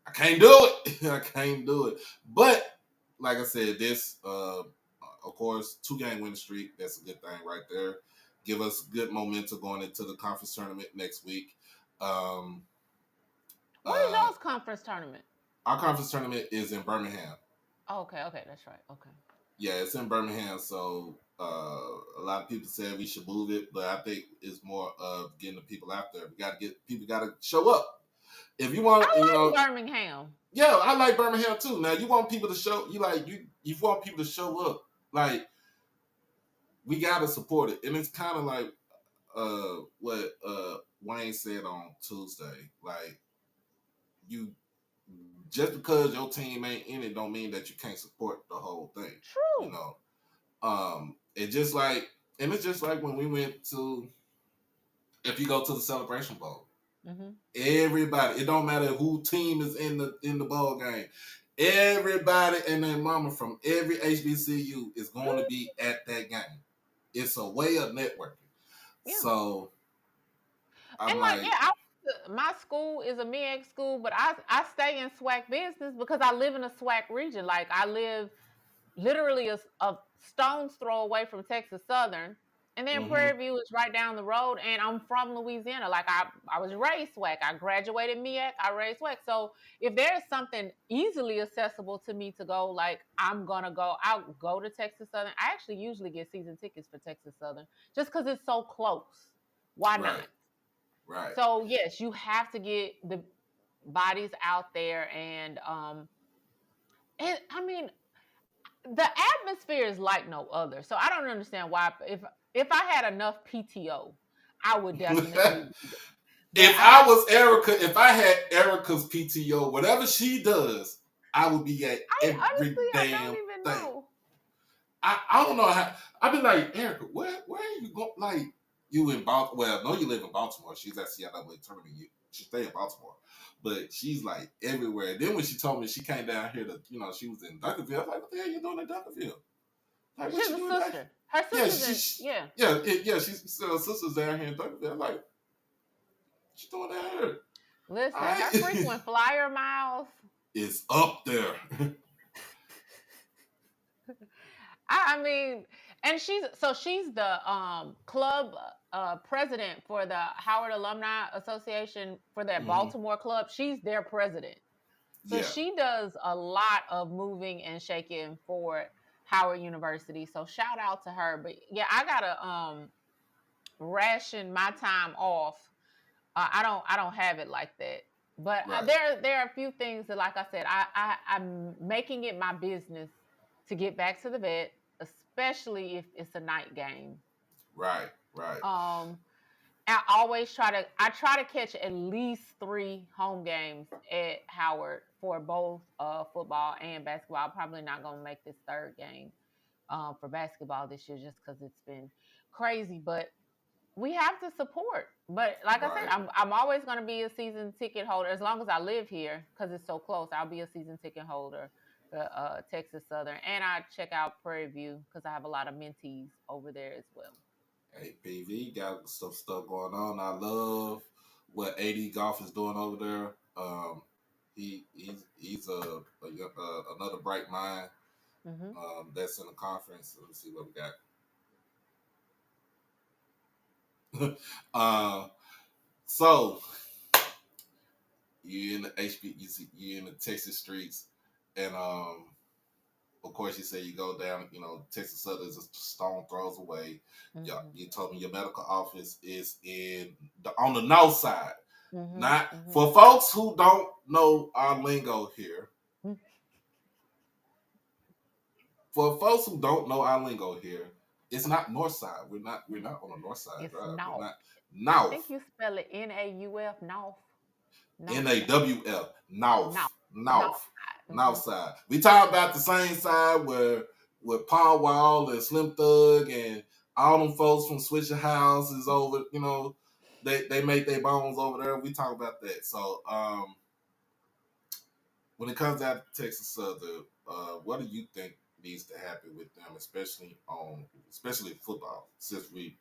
I can't do it. I can't do it. But like I said, this of course 2-game win streak. That's a good thing right there. Give us good momentum going into the conference tournament next week. Um, What is uh, y'all's conference tournament? our conference tournament is in Birmingham. Oh, okay, that's right. Okay. Yeah, it's in Birmingham. So a lot of people said we should move it, but I think it's more of getting the people out there. We got to get people got to show up. If you want, you I know, like Birmingham. yeah, I like Birmingham too. Now you want people to show you want people to show up. Like we gotta support it. And it's kinda like what Wayne said on Tuesday. Like you just because your team ain't in it don't mean that you can't support the whole thing. You True. know. It's just like when we went to if you go to the Celebration Bowl. Mm-hmm. Everybody, it don't matter who team is in the bowl game. Everybody and their mama from every HBCU is going to be at that game. It's a way of networking. Yeah. So I'm And like, my school is a MEAG school, but I stay in SWAC business because I live in a SWAC region. Like I live literally a stone's throw away from Texas Southern. And then mm-hmm, Prairie View is right down the road, and I'm from Louisiana. Like I was raised SWAC. I graduated MEAC. I raised SWAC. So if there's something easily accessible to me to go, like I'm gonna go. I'll go to Texas Southern. I actually usually get season tickets for Texas Southern just because it's so close. Why right, not? right, So yes, you have to get the bodies out there, and I mean the atmosphere is like no other. So I don't understand why. If I had enough PTO, I would definitely. But If I had Erica's PTO, whatever she does, I would be at every I don't damn even thing. know. I don't know how. I've been like, Erica, where are you going? Like, you in Baltimore? Well, no, you live in Baltimore. She's at Seattle tournament. She stay in Baltimore, but she's like everywhere. Then when she told me she came down here to, she was in Duncanville. I was like, what the hell you doing in Duncanville? Like, what She's you a doing sister. there? Her Yeah, sister's yeah. She's her sister's down here in Duncanville. I'm like, she doing down here? Listen, her frequent flyer miles. It's up there. I mean, and she's the club president for the Howard Alumni Association for that Mm-hmm. Baltimore club. She's their president. So Yeah, she does a lot of moving and shaking for Howard University. So shout out to her. But yeah, I gotta ration my time off. I don't have it like that. But right, there are a few things that, like I said, I'm making it my business to get back to the vet, especially if it's a night game. right, right, Um, I try to catch at least 3 home games at Howard for both football and basketball. I'm probably not gonna make this third game for basketball this year just because it's been crazy. But we have to support. But like I said, right. I'm always gonna be a season ticket holder as long as I live here because it's so close. I'll be a season ticket holder for Texas Southern, and I check out Prairie View because I have a lot of mentees over there as well. APV got some stuff going on. I love what AD Golf is doing over there. He's another bright mind Mm-hmm. that's in the conference. Let me see what we got. So you in the you in the Texas streets, and of course, you say you go down, Texas Southern is a stone throws away. Yeah, Mm-hmm. you told me your medical office is on the north side. Mm-hmm. Not Mm-hmm. for folks who don't know our lingo here. Mm-hmm. For folks who don't know our lingo here, it's not north side. We're not on the north side It's drive. We're North. not I north. think you spell it Nauf, North. North side. NAWF north North. North north side. north side. We talk about the same side where Paul Wall and Slim Thug and all them folks from Switcher House is over. They make their bones over there. We talk about that. So when it comes down to Texas Southern, what do you think needs to happen with them, especially football? Since we,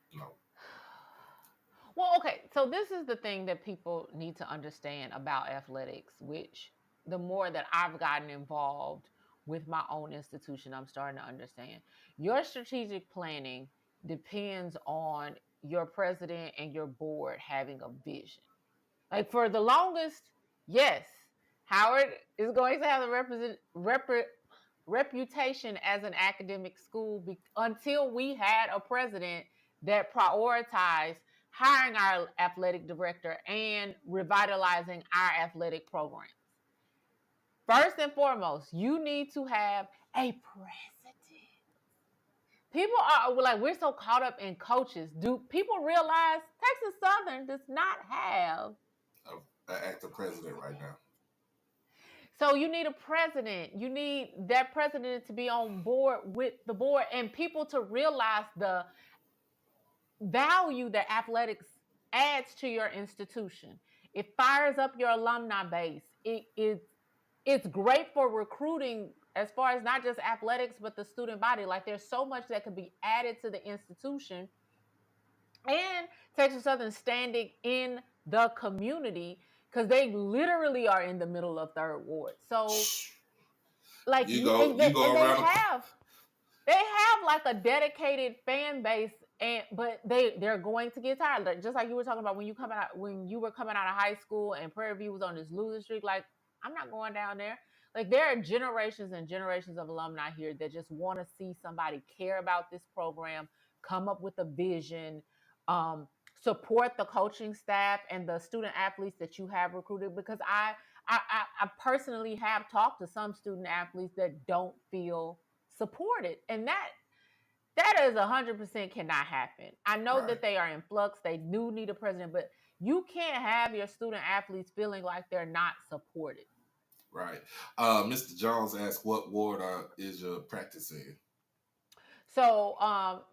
Well, okay. So this is the thing that people need to understand about athletics, which the more that I've gotten involved with my own institution, I'm starting to understand. Your strategic planning depends on your president and your board having a vision. Like for the longest, yes, Howard is going to have a reputation as an academic school until we had a president that prioritized hiring our athletic director and revitalizing our athletic programs. First and foremost, you need to have a president. People are like, we're so caught up in coaches. Do people realize Texas Southern does not have? an active president right now. So you need a president. You need that president to be on board with the board and people to realize the value that athletics adds to your institution. It fires up your alumni base. It's great for recruiting as far as not just athletics but the student body. Like there's so much that could be added to the institution, and Texas Southern standing in the community because they literally are in the middle of Third Ward. So like you go around. They have like a dedicated fan base, but they're going to get tired. Like, just like you were talking about when you were coming out of high school and Prairie View was on this losing streak. Like, I'm not going down there. Like, there are generations and generations of alumni here that just want to see somebody care about this program, come up with a vision, support the coaching staff and the student athletes that you have recruited. Because I personally have talked to some student athletes that don't feel supported, and that is 100% cannot happen. I know that they are in flux. They do need a president, but you can't have your student athletes feeling like they're not supported. Right. Mr. Jones asked, what ward is your practice in? So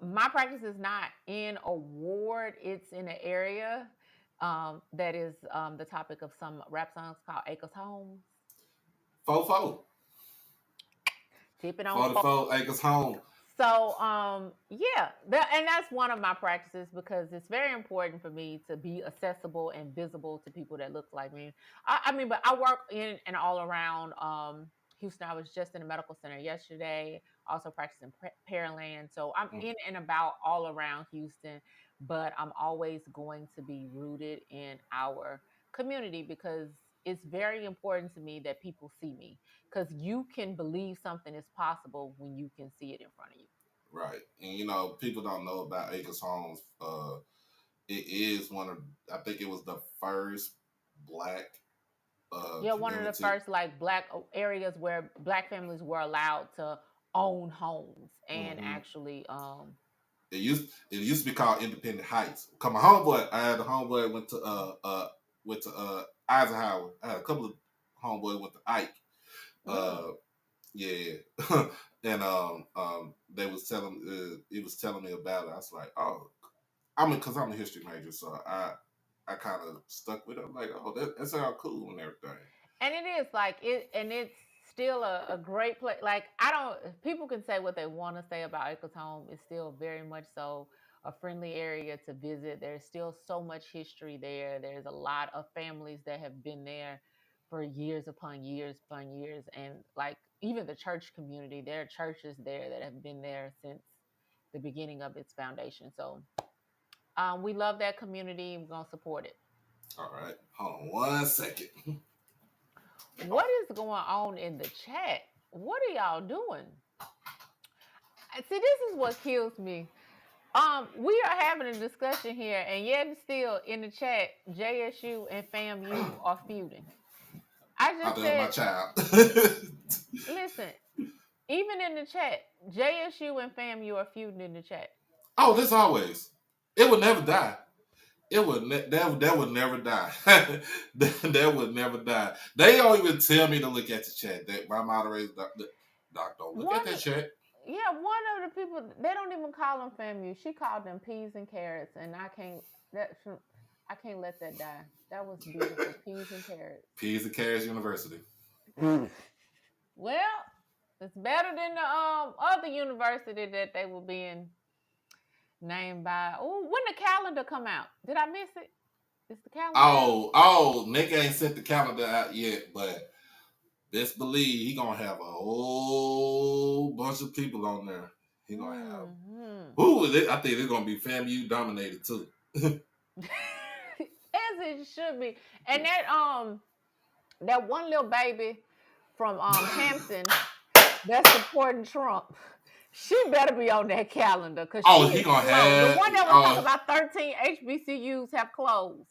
my practice is not in a ward. It's in an area that is the topic of some rap songs called Acres Homes. Fofo. Tipping on 44 Acres Home. So, yeah, and that's one of my practices because it's very important for me to be accessible and visible to people that look like me. I mean, but I work in and all around Houston. I was just in the medical center yesterday, also practicing Pearland. So I'm in and about all around Houston, but I'm always going to be rooted in our community because it's very important to me that people see me, because you can believe something is possible when you can see it in front of you. Right. And, people don't know about Acres Homes. It is I think it was the first black one of the first like black areas where black families were allowed to own homes and actually it used to be called Independent Heights. Come my homeboy, I had a homeboy went to Eisenhower. I had a couple of homeboys went to Ike. Yeah. And they was telling he was telling me about it. I was like, oh, because I'm a history major, so I kind of stuck with it. I'm like, oh, that sounds cool and everything. And it is like it, and it's still a great place. Like people can say what they want to say about Acres Home. It's still very much so a friendly area to visit. There's still so much history there. There's a lot of families that have been there for years upon years upon years. And like even the church community, there are churches there that have been there since the beginning of its foundation. So we love that community. We're going to support it. All right. Hold on 1 second. What is going on in the chat? What are y'all doing? See, this is what kills me. We are having a discussion here, and yet still in the chat, JSU and FAMU are feuding. I just said, my child. Listen, even in the chat, JSU and FAMU are feuding in the chat. Oh, this always. It would never die. It would that would never die. That would never die. They don't even tell me to look at the chat. That my moderator, Doc, don't look at that chat. Yeah, one of the people, they don't even call them FAMU. She called them peas and carrots, and I can't let that die. That was beautiful. Peas and carrots. Peas and Carrots University. Well, it's better than the other university that they were being named by. Oh, when the calendar come out? Did I miss it? Is the calendar out? Nick ain't sent the calendar out yet, but best believe he gonna have a whole bunch of people on there. He gonna have. I think it's gonna be FAMU dominated too. As it should be. And that one little baby from Hampton that's supporting Trump. She better be on that calendar because he gonna closed. have The one that was talking about 13 HBCUs have closed.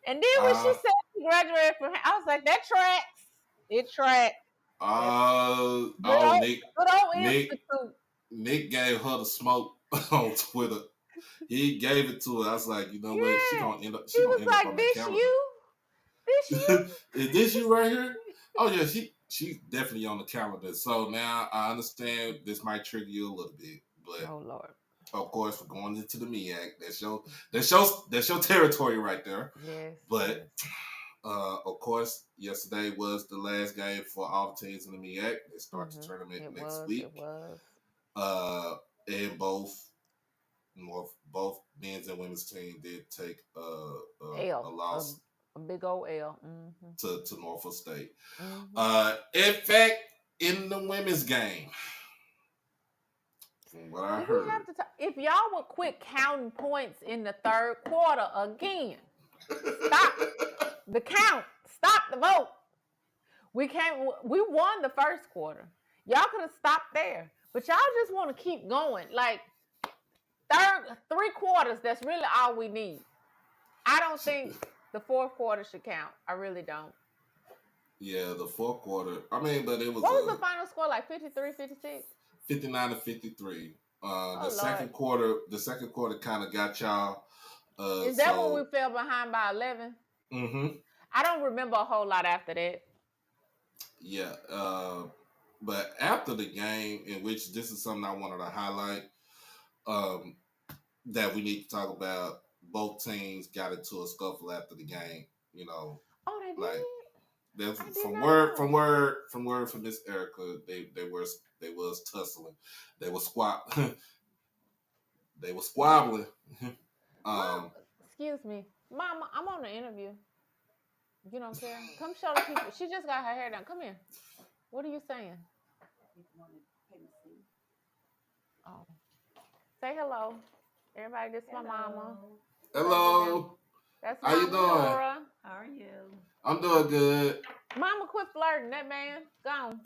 And then when she said she graduated from, I was like, that tracks. It tracks. Nick gave her the smoke on Twitter. He gave it to her. I was like, you know what? She gonna end up. She was like, on this you? This you? Is this you right here? Oh yeah, she's definitely on the calendar. So now I understand this might trigger you a little bit, but oh Lord. Of course, we're going into the MEAC. That's your territory right there. Yes. But of course, yesterday was the last game for all the teams in the MEAC. They start the tournament next week. It was. And both men's and women's team did take a loss. A big old L. To Norfolk State. In fact, in the women's game, from what I heard, if y'all would quit counting points in the third quarter again, stop the count, stop the vote. We won the first quarter. Y'all could have stopped there, but y'all just want to keep going. Like three quarters, that's really all we need. I don't think the fourth quarter should count. I really don't. Yeah, the fourth quarter. I mean, but it was. What was the final score? Like 53, 56? 59-53. The second quarter kind of got y'all. Is that when we fell behind by 11? Mm-hmm. I don't remember a whole lot after that. Yeah, but after the game, in which this is something I wanted to highlight, that we need to talk about. Both teams got into a scuffle after the game. You know. Oh, they did. That's from word from Miss Erica. They was tussling. They were squabbling. Excuse me, Mama. I'm on the interview. You don't care? Come show the people. She just got her hair done. Come here. What are you saying? Oh, say hello, everybody. This is my mama. Hello. That's how you doing? Laura. How are you? I'm doing good. Mama, quit flirting. That man, gone.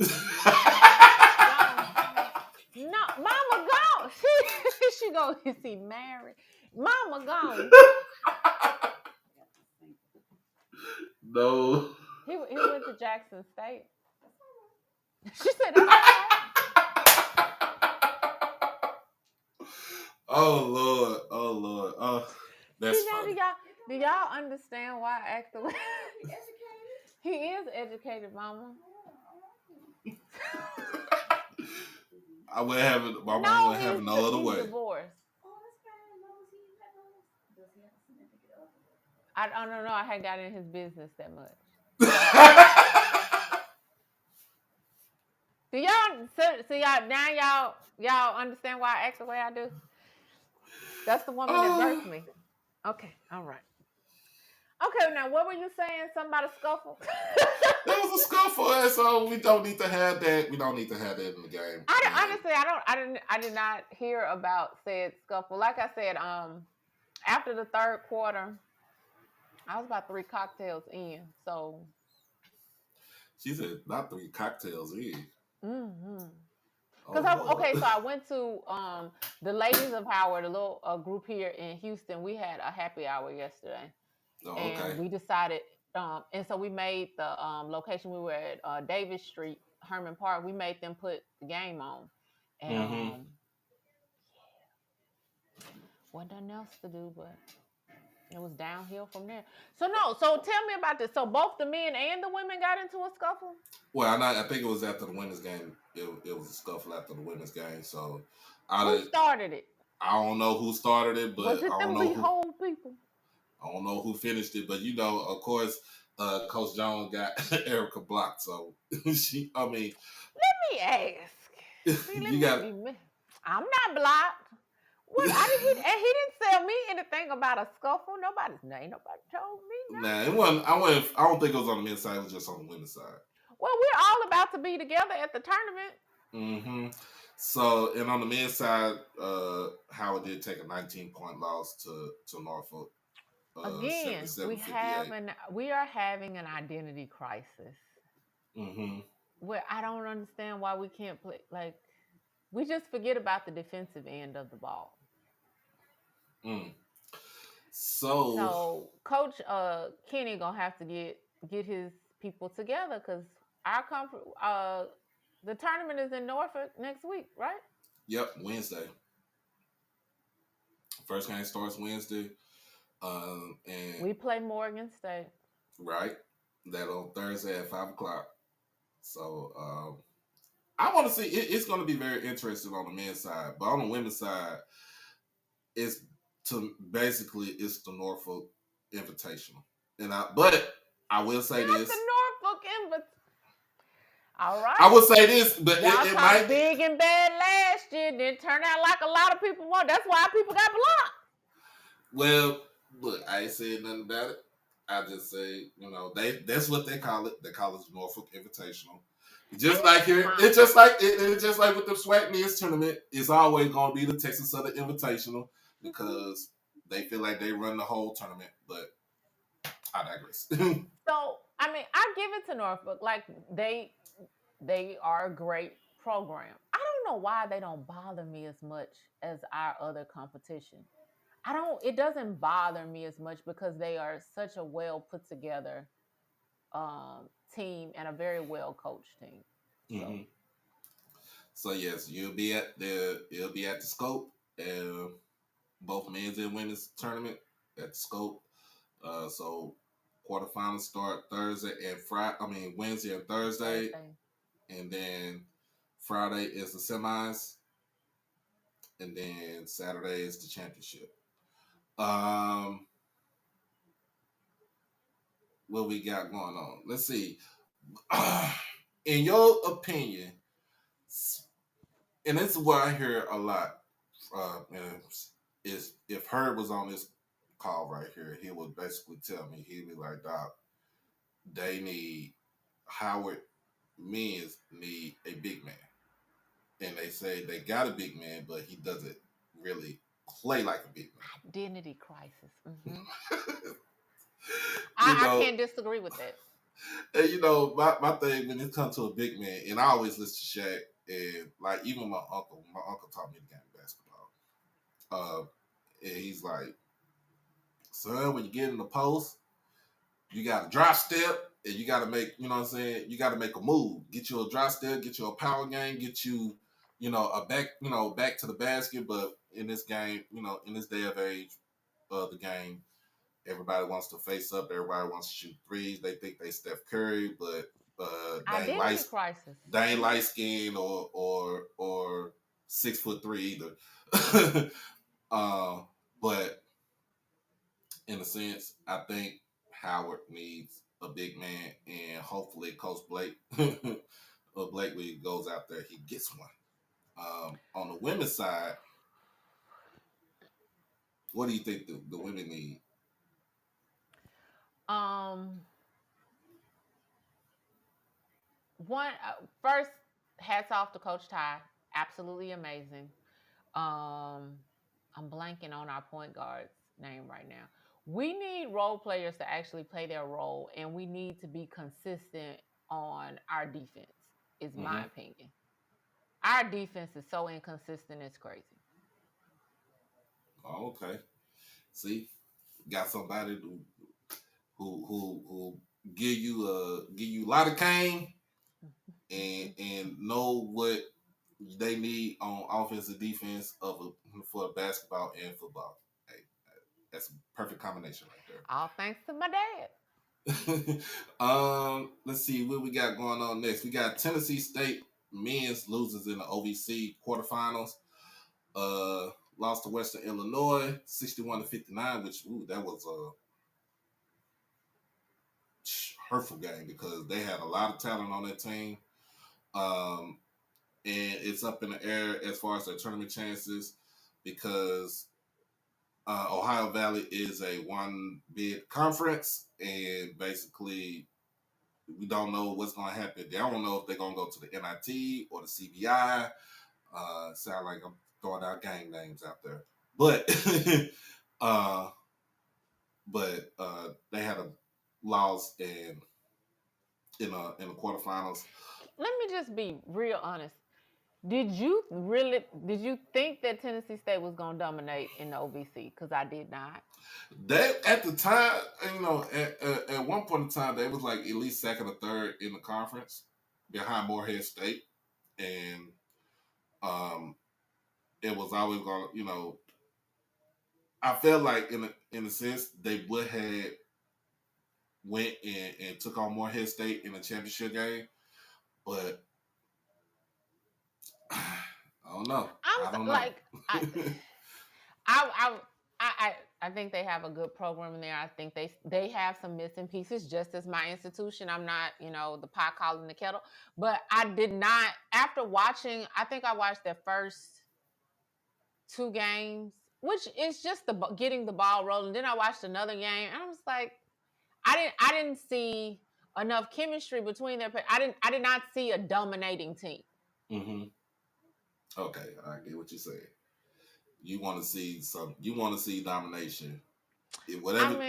No, Mama, gone. She go. Is he married? Mama, gone. No. He went to Jackson State. She said, "That's okay." Oh Lord. That's funny. Do y'all understand why I act the way? He is educated, Mama. I would have it. My mom would have no other way. Divorced. I don't know. I hadn't got in his business that much. Do y'all now y'all understand why I act the way I do? That's the woman that birthed me. Okay, all right. Okay, now what were you saying? Something about a scuffle? There was a scuffle, and so we don't need to have that. We don't need to have that in the game. I did not hear about said scuffle. Like I said, after the third quarter, I was about 3 cocktails in. So she said, "Not 3 cocktails in." Mm-hmm. So I went to the Ladies of Howard, a little group here in Houston. We had a happy hour yesterday. And we decided, and so we made the location. We were at Davis Street, Herman Park. We made them put the game on. And wasn't nothing else to do, but it was downhill from there. So tell me about this. So both the men and the women got into a scuffle? Well, I think it was after the women's game. It was a scuffle after the women's game. So who started it? I don't know who started it, but was it them whole people? I don't know who finished it, but of course, Coach Jones got Erica blocked. So I mean, Let me ask. See, you got. I'm not blocked. What I did he didn't tell me anything about a scuffle. Ain't nobody told me Nah, nothing. it wasn't. I don't think it was on the men's side. It was just on the women's side. Well, we're all about to be together at the tournament. Mm-hmm. So, and on the men's side, Howard did take a 19-point loss to Norfolk. Again, 77-58. we are having an identity crisis. Mm-hmm. Where I don't understand why we can't play. Like, we just forget about the defensive end of the ball. Mm. So Coach Kenny gonna have to get his people together because the tournament is in Norfolk next week, right? Yep, Wednesday. First game starts Wednesday. And we play Morgan State. Right. That on Thursday at 5:00. So I want to see. It's going to be very interesting on the men's side, but on the women's side, it's it's the Norfolk Invitational, but I will say Not this. The Norfolk Invitational. All right. I will say this, but y'all it might big and bad last year. Didn't turn out like a lot of people want. That's why people got blocked. Well, look, I ain't saying nothing about it. I just say, that's what they call it. They call it the Norfolk Invitational. Just like here, it's just like with the SWAC men's tournament. It's always gonna be the Texas Southern Invitational because they feel like they run the whole tournament. But I digress. So I mean, I give it to Norfolk. Like they are a great program. I don't know why they don't bother me as much as our other competition. It doesn't bother me as much because they are such a well put together team and a very well coached team. Mm-hmm. So yes, you'll be at the Scope, both men's and women's tournament at the Scope. So quarterfinals start Thursday and Wednesday and Thursday. And then Friday is the semis, and then Saturday is the championship. What we got going on? Let's see. In your opinion, and this is what I hear a lot, is if Herb was on this call right here, he would basically tell me, he'd be like, "Doc, they need Howard men's need a big man." And they say they got a big man, but he doesn't really play like a big man. Identity crisis. Mm-hmm. I can't disagree with that. And my thing when it comes to a big man, and I always listen to Shaq, and like even my uncle taught me the game of basketball. And he's like, "Son, when you get in the post, you got to drop step, and you got to make, you know what I'm saying, you got to make a move. Get you a drop step, get you a power game, get you, a back to the basket." But in this game, in this day of age of the game, everybody wants to face up. Everybody wants to shoot threes. They think they Steph Curry, but they ain't light skinned or 6'3" either. But in a sense, I think Howard needs a big man, and hopefully Coach Blakely goes out there, he gets one. On the women's side, what do you think the women need? First, hats off to Coach Ty. Absolutely amazing. I'm blanking on our point guard's name right now. We need role players to actually play their role, and we need to be consistent on our defense, is my opinion. Our defense is so inconsistent, it's crazy. Oh, okay. See, got somebody who give you a lot of cane and know what they need on offense and defense for basketball and football. Hey, that's a perfect combination right there. All thanks to my dad. Let's see what we got going on next. We got Tennessee State men's losers in the OVC quarterfinals. Lost to Western Illinois 61-59, which that was hurtful game because they had a lot of talent on that team. Um, and it's up in the air as far as their tournament chances because Ohio Valley is a one bid conference, and basically we don't know what's going to happen. They don't know if they're going to go to the NIT or the CBI. Sound like I'm throwing out gang names out there, but uh, they had a loss in the quarterfinals. Let me just be real honest. Did you think that Tennessee State was going to dominate in the OVC? Because I did not. They at the time, at one point in time, they was like at least second or third in the conference behind Morehead State, and it was always going. I felt like in a sense they would have went and took on Morehead State in the championship game, but I don't know. I don't know. Like I think they have a good program in there. I think they have some missing pieces, just as my institution. I'm not, the pot calling the kettle, but I did not. After watching, I think I watched their first 2 games, which is just getting the ball rolling. Then I watched another game, and I was like, I didn't see enough chemistry between their. I did not see a dominating team. Mm-hmm. Okay, I get what you're saying. You want to see You want to see domination. Whatever.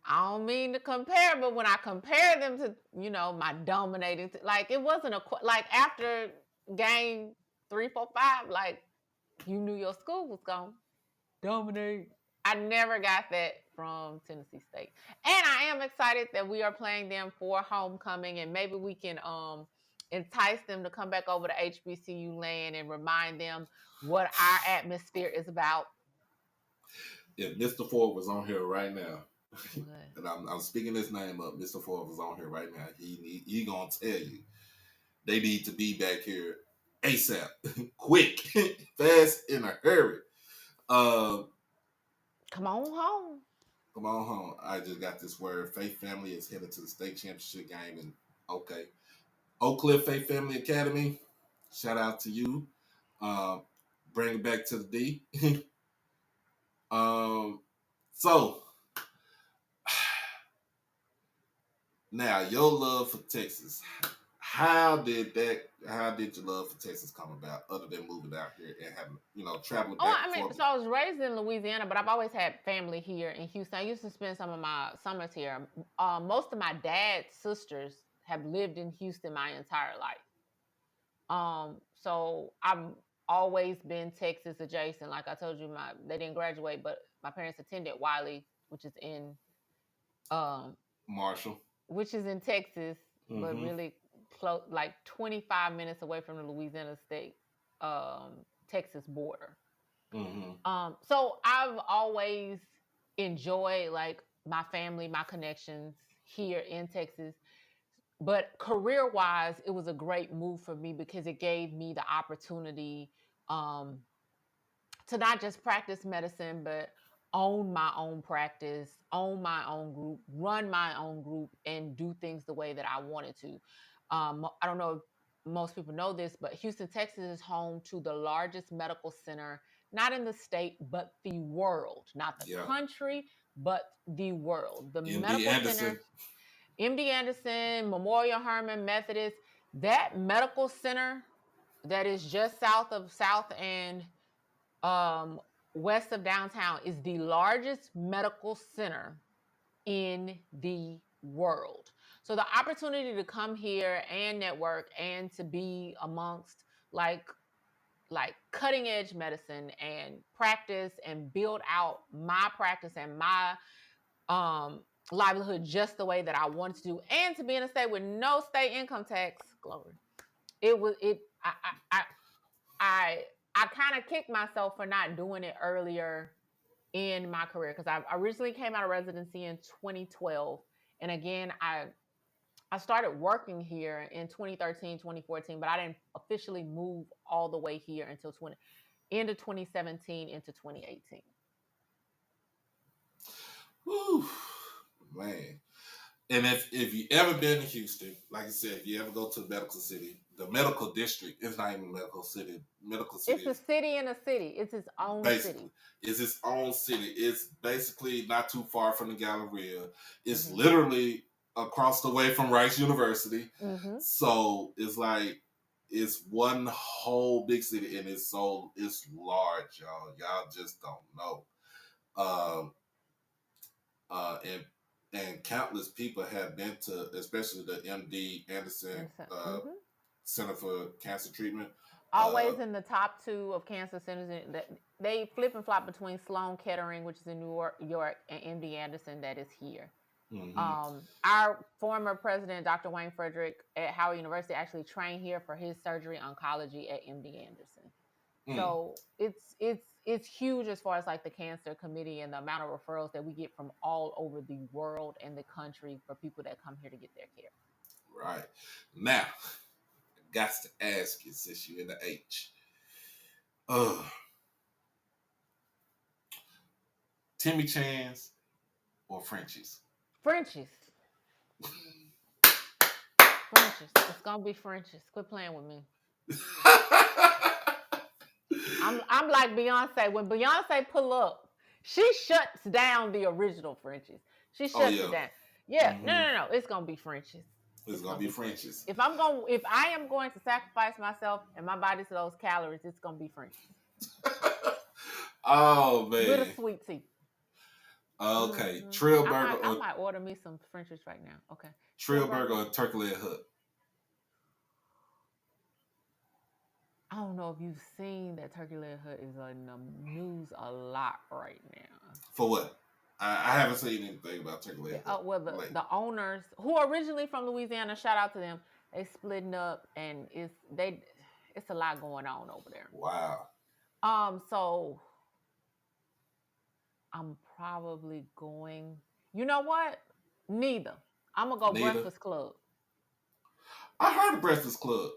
I don't mean to compare, but when I compare them to, my dominating, like it wasn't like after game 3, 4, 5, like you knew your school was going to dominate. I never got that from Tennessee State. And I am excited that we are playing them for homecoming, and maybe we can entice them to come back over to HBCU land and remind them what our atmosphere is about. If Mr. Ford was on here right now, and I'm speaking his name up, Mr. Ford was on here right now, he gonna tell you they need to be back here ASAP, quick, fast, in a hurry. Come on home. Come on home. I just got this word. Faith Family is headed to the state championship game. And okay. Oak Cliff Faith Family Academy, shout out to you. Bring it back to the D. So, now your love for Texas. How did your love for Texas come about other than moving out here and having, traveling back and forth? So I was raised in Louisiana, but I've always had family here in Houston. I used to spend some of my summers here. Most of my dad's sisters have lived in Houston my entire life. So I've always been Texas adjacent. Like I told you, they didn't graduate, but my parents attended Wiley, which is in Marshall, which is in Texas, mm-hmm. but really close, like 25 minutes away from the Louisiana State Texas border. Mm-hmm. So I've always enjoyed like my family, my connections here in Texas. But career-wise, it was a great move for me because it gave me the opportunity to not just practice medicine, but own my own practice, own my own group, run my own group, and do things the way that I wanted to. I don't know if most people know this, but Houston, Texas is home to the largest medical center, not in the state, but the world. Not the country, but the world. The MD medical Anderson. center. MD Anderson, Memorial Hermann Methodist, that medical center that is just south and west of downtown is the largest medical center in the world. So the opportunity to come here and network and to be amongst like cutting edge medicine and practice and build out my practice and my livelihood just the way that I wanted to do, and to be in a state with no state income tax. Glory. I kind of kicked myself for not doing it earlier in my career because I originally came out of residency in 2012, and again I started working here in 2013, 2014, but I didn't officially move all the way here until end of 2017 into 2018. Whew. Man. And if you ever been to Houston, like I said, if you ever go to the medical city, the medical district is not even medical city. Medical city It's a is city in a city. It's its own basically city. it's its own city. It's basically not too far from the Galleria. It's Mm-hmm. literally across the way from Rice University. Mm-hmm. So it's like it's one whole big city, and it's large, y'all. Y'all just don't know. Um, and countless people have been to, especially the MD Anderson Mm-hmm. Center for Cancer Treatment. Always in the top 2 of cancer centers. They flip and flop between Sloan Kettering, which is in New York, and MD Anderson, that is here. Mm-hmm. Our former president, Dr. Wayne Frederick at Howard University, actually trained here for his surgery oncology at MD Anderson. So it's huge as far as like the cancer committee and the amount of referrals that we get from all over the world and the country for people that come here to get their care. Right. Now, got to ask you, since you're in the H. Timmy Chan's or Frenchie's? Frenchies. Frenchies. It's gonna be Frenchies. Quit playing with me. I'm like Beyonce. When Beyonce pull up, she shuts down the original Frenchies. She shuts it down. Yeah, Mm-hmm. No. It's gonna be Frenchies. It's gonna be Frenchies. If I am going to sacrifice myself and my body to those calories, it's gonna be Frenchies. Oh man. With a sweet tea. Okay. Trail burger. I might order me some Frenchies right now. Okay. Trail burger or turkey leg hut? I don't know if you've seen that turkey leg hut is in the news a lot right now. For what? I haven't seen anything about turkey leg hut. Well, the owners, who are originally from Louisiana, shout out to them. They splitting up, and it's a lot going on over there. Wow. So I'm probably going. You know what? Neither. I'm gonna go Breakfast Club. I heard of Breakfast Club.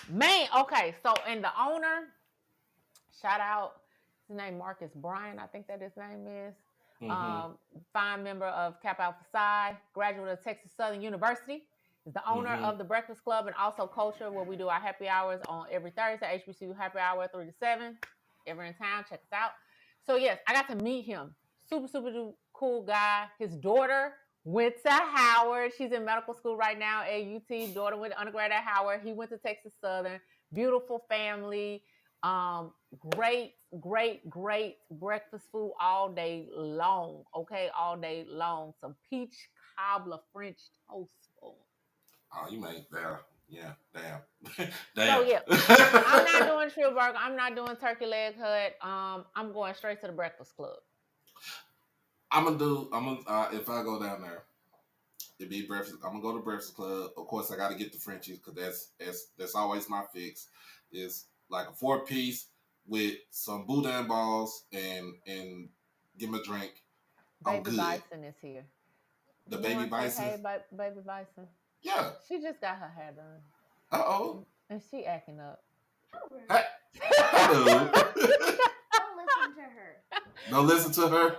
Man, okay. So, and the owner, shout out, his name Marcus Bryan, I think that his name is. Mm-hmm. Fine member of Kappa Alpha Psi, graduate of Texas Southern University. Is the owner of the Breakfast Club and also Culture, where we do our happy hours on every Thursday. HBCU happy hour 3 to 7. Ever in town, check us out. So yes, I got to meet him. Super cool guy. His daughter went to Howard. She's in medical school right now at UT. Daughter went to undergrad at Howard. He went to Texas Southern. Beautiful family. Great breakfast food all day long. Okay, all day long. Some peach cobbler French toast. Oh, you made that. Yeah, damn. So yeah, I'm not doing Trill Burger. I'm not doing Turkey Leg Hut. I'm going straight to the Breakfast Club. If I go down there, it'd be breakfast. I'm gonna go to Breakfast Club. Of course, I got to get the Frenchies because that's always my fix. It's like a 4-piece with some boudin balls and give me a drink. I'm Baby good. Bison is here. The Baby Bison. Hey, Baby Bison. Yeah. She just got her hair done. Uh-oh. And she acting up. Hey. Hello. Don't listen to her. Don't listen to her?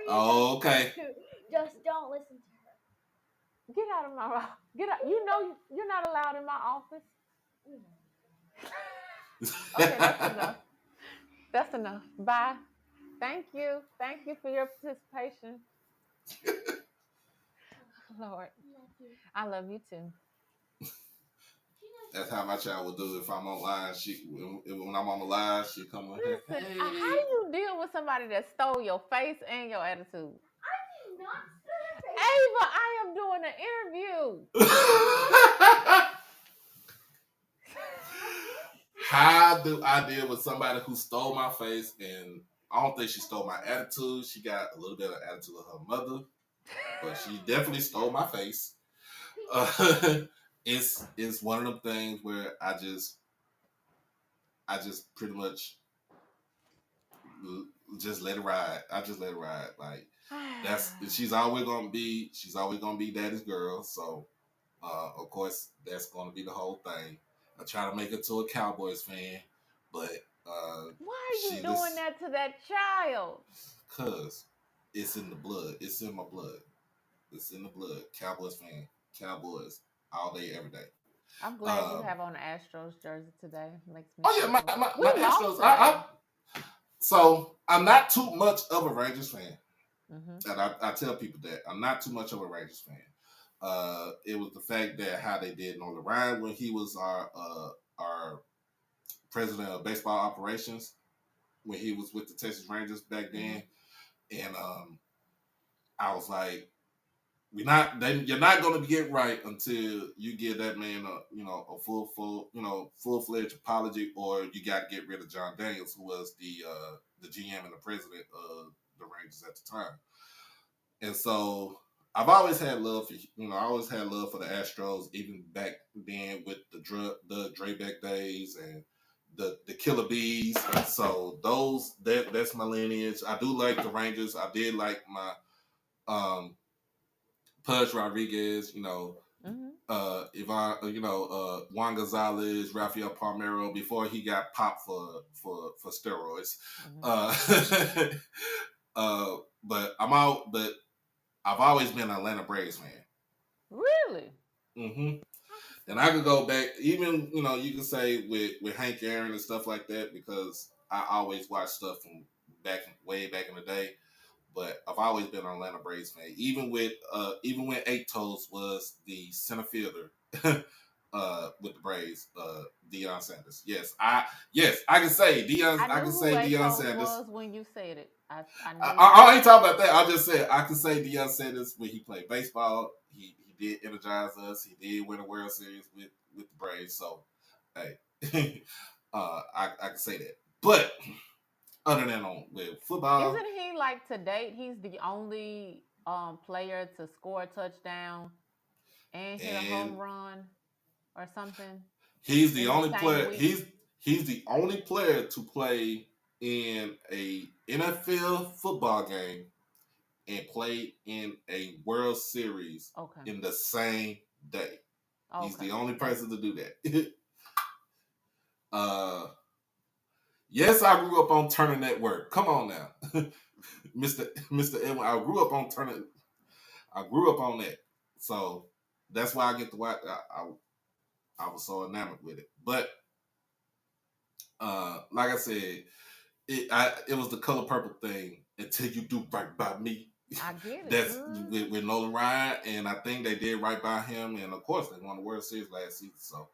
Oh, okay. Just don't listen to her. Get out of my mouth. Get out. You know you're not allowed in my office. Okay, that's enough. That's enough. Bye. Thank you. Thank you for your participation. Lord. I love you too. That's how my child will do if I'm online. When I'm on the live, she come on here. Listen, how do you deal with somebody that stole your face and your attitude? I did not steal your face. Ava, I am doing an interview. How do I deal with somebody who stole my face? And I don't think she stole my attitude. She got a little bit of attitude of her mother, but she definitely stole my face. It's one of them things where I just pretty much just let it ride. I just let it ride. Like she's always gonna be daddy's girl. So of course that's gonna be the whole thing. I try to make her to a Cowboys fan, but why are you doing that to that child? Cause it's in the blood. It's in my blood. It's in the blood. Cowboys fan. Cowboys all day, every day. I'm glad you Um, have on the Astros jersey today. Makes me oh yeah, chuckle. We my lost Astros. today. So I'm not too much of a Rangers fan, Mm-hmm. and I tell people that I'm not too much of a Rangers fan. It was the fact that how they did Nolan Ryan when he was our president of baseball operations when he was with the Texas Rangers back then, and I was like, you're not going to get right until you give that man a full fledged apology, or you got to get rid of John Daniels, who was the GM and the president of the Rangers at the time. And so I've always had love for I always had love for the Astros, even back then with the Drebeck days and the Killer Bees. So that's my lineage. I do like the Rangers. I did like my Pudge Rodriguez, Juan Gonzalez, Rafael Palmeiro before he got popped for steroids. Mm-hmm. But I'm out. But I've always been an Atlanta Braves fan. Really? Mm-hmm. And I could go back, even you can say with Hank Aaron and stuff like that, because I always watch stuff from way back in the day. But I've always been an Atlanta Braves fan, even when Eight Toes was the center fielder with the Braves, Deion Sanders. I can say Deion. I I can knew who say Deion Atos Sanders. was when you said it. I knew. I ain't talking about that. I just said I can say Deion Sanders when he played baseball. He did energize us. He did win a World Series with the Braves. So, hey, I can say that. But other than with football, Isn't he like to date? He's the only player to score a touchdown and hit a home and run or something he's the in the only same player. week. He's the only player to play in a NFL football game and play in a World Series Okay. in the same day. He's Okay. the only person to do that. uh, yes, I grew up on Turner Network. Come on now, Mister Edwin. I grew up on Turner. I grew up on that, so that's why I get to watch. I was so enamored with it, but like I said, it was the color purple thing until you do right by me. I get it. That's with Nolan Ryan, and I think they did right by him, and of course they won the World Series last season. So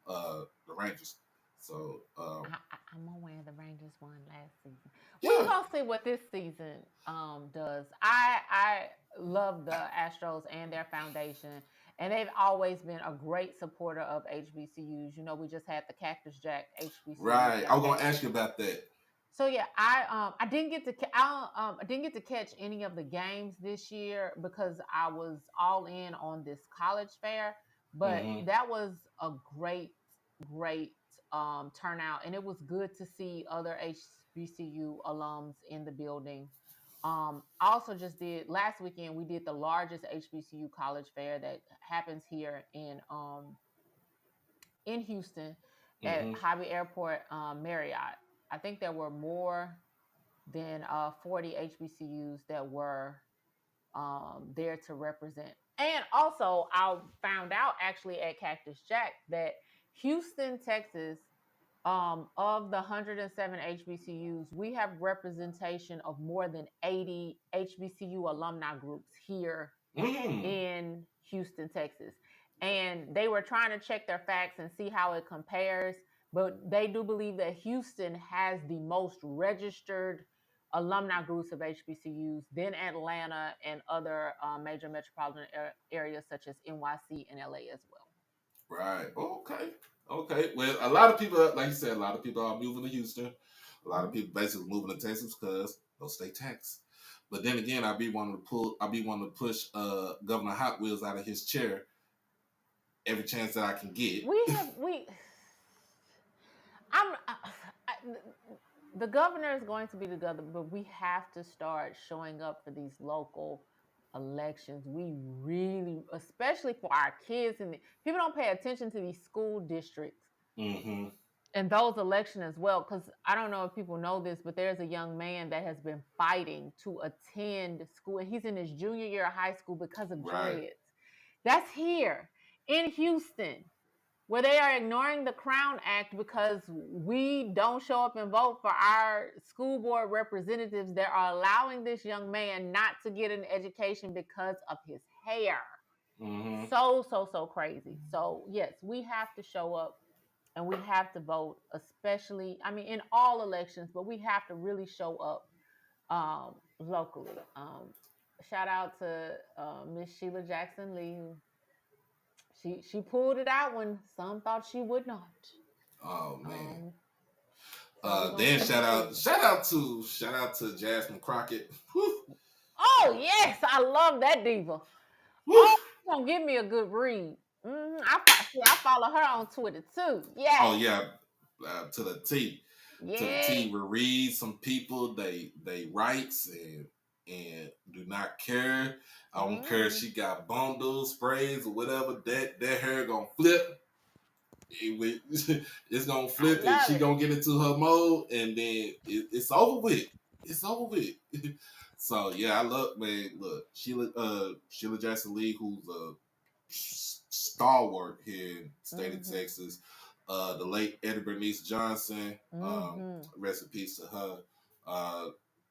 the Rangers. So I'm aware the Rangers won last season. We yeah, gonna see what this season does. I love the Astros and their foundation, and they've always been a great supporter of HBCUs. You know, we just had the Cactus Jack HBCU right. I was gonna Foundation. ask you about that. So yeah, I didn't get to I didn't get to catch any of the games this year because I was all in on this college fair. But Mm-hmm. that was a great turnout, and it was good to see other HBCU alums in the building. I also just did last weekend. We did the largest HBCU college fair that happens here in Houston at Mm-hmm. Hobby Airport Marriott. I think there were more than 40 HBCUs that were there to represent. And also, I found out actually at Cactus Jack that Houston, Texas, of the 107 HBCUs, we have representation of more than 80 HBCU alumni groups here Mm-hmm. in Houston, Texas. And they were trying to check their facts and see how it compares. But they do believe that Houston has the most registered alumni groups of HBCUs, then Atlanta and other major metropolitan areas such as NYC and LA as well. Right. Okay. Okay. Well, a lot of people, like you said, a lot of people are moving to Houston. A lot of Mm-hmm. people basically moving to Texas because no state tax. But then again, I be wanting to push Governor Hot Wheels out of his chair every chance that I can get. We I'm I, the governor is going to be the governor, but we have to start showing up for these local elections. We really, especially for our kids, and people don't pay attention to these school districts. Mm-hmm. And those elections as well, because I don't know if people know this, but there's a young man that has been fighting to attend school. He's in his junior year of high school because of Right. dreads. That's here in Houston, where they are ignoring the Crown Act because we don't show up and vote for our school board representatives. They are allowing this young man not to get an education because of his hair. Mm-hmm. So crazy. So, yes, we have to show up and we have to vote, especially, I mean, in all elections, but we have to really show up locally. Shout out to Miss Sheila Jackson Lee, who she pulled it out when some thought she would not. Oh man. So we're gonna Then keep it shout out to Jasmine Crockett. Whew, Oh yes, I love that diva. whew. Oh, she's gonna give me a good read. I follow her on Twitter too. Oh Yes, yeah, to the T. To the yes. T. We read some people they rights and do not care. I don't care if Mm. she got bundles, sprays, or whatever. That hair gonna flip. It's gonna I flip and love she it. gonna get into her mode and then it's over with. It's over with. So yeah, I love man. Look, Sheila Jackson Lee, who's a stalwart here in the state of Mm-hmm. Texas. The late Eddie Bernice Johnson, Mm-hmm. rest in peace to her.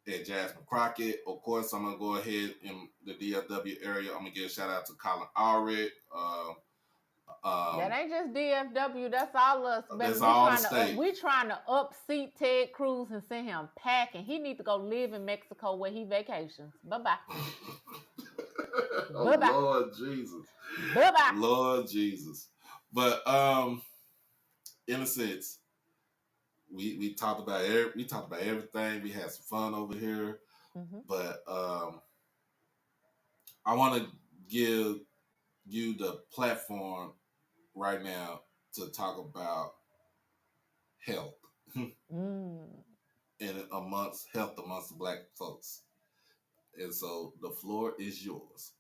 And Jasmine Crockett. Of course, I'm gonna go ahead in the DFW area. I'm gonna give a shout out to Colin Allred. That ain't just DFW. That's all us, baby. That's all the state. We trying to upseat Ted Cruz and send him packing. He need to go live in Mexico where he vacations. Bye bye. Oh Bye-bye. Lord Jesus. Bye bye. Lord Jesus. But in a sense, we talked about everything. We had some fun over here. Mm-hmm. But I want to give you the platform right now to talk about health and amongst the black folks. And so the floor is yours.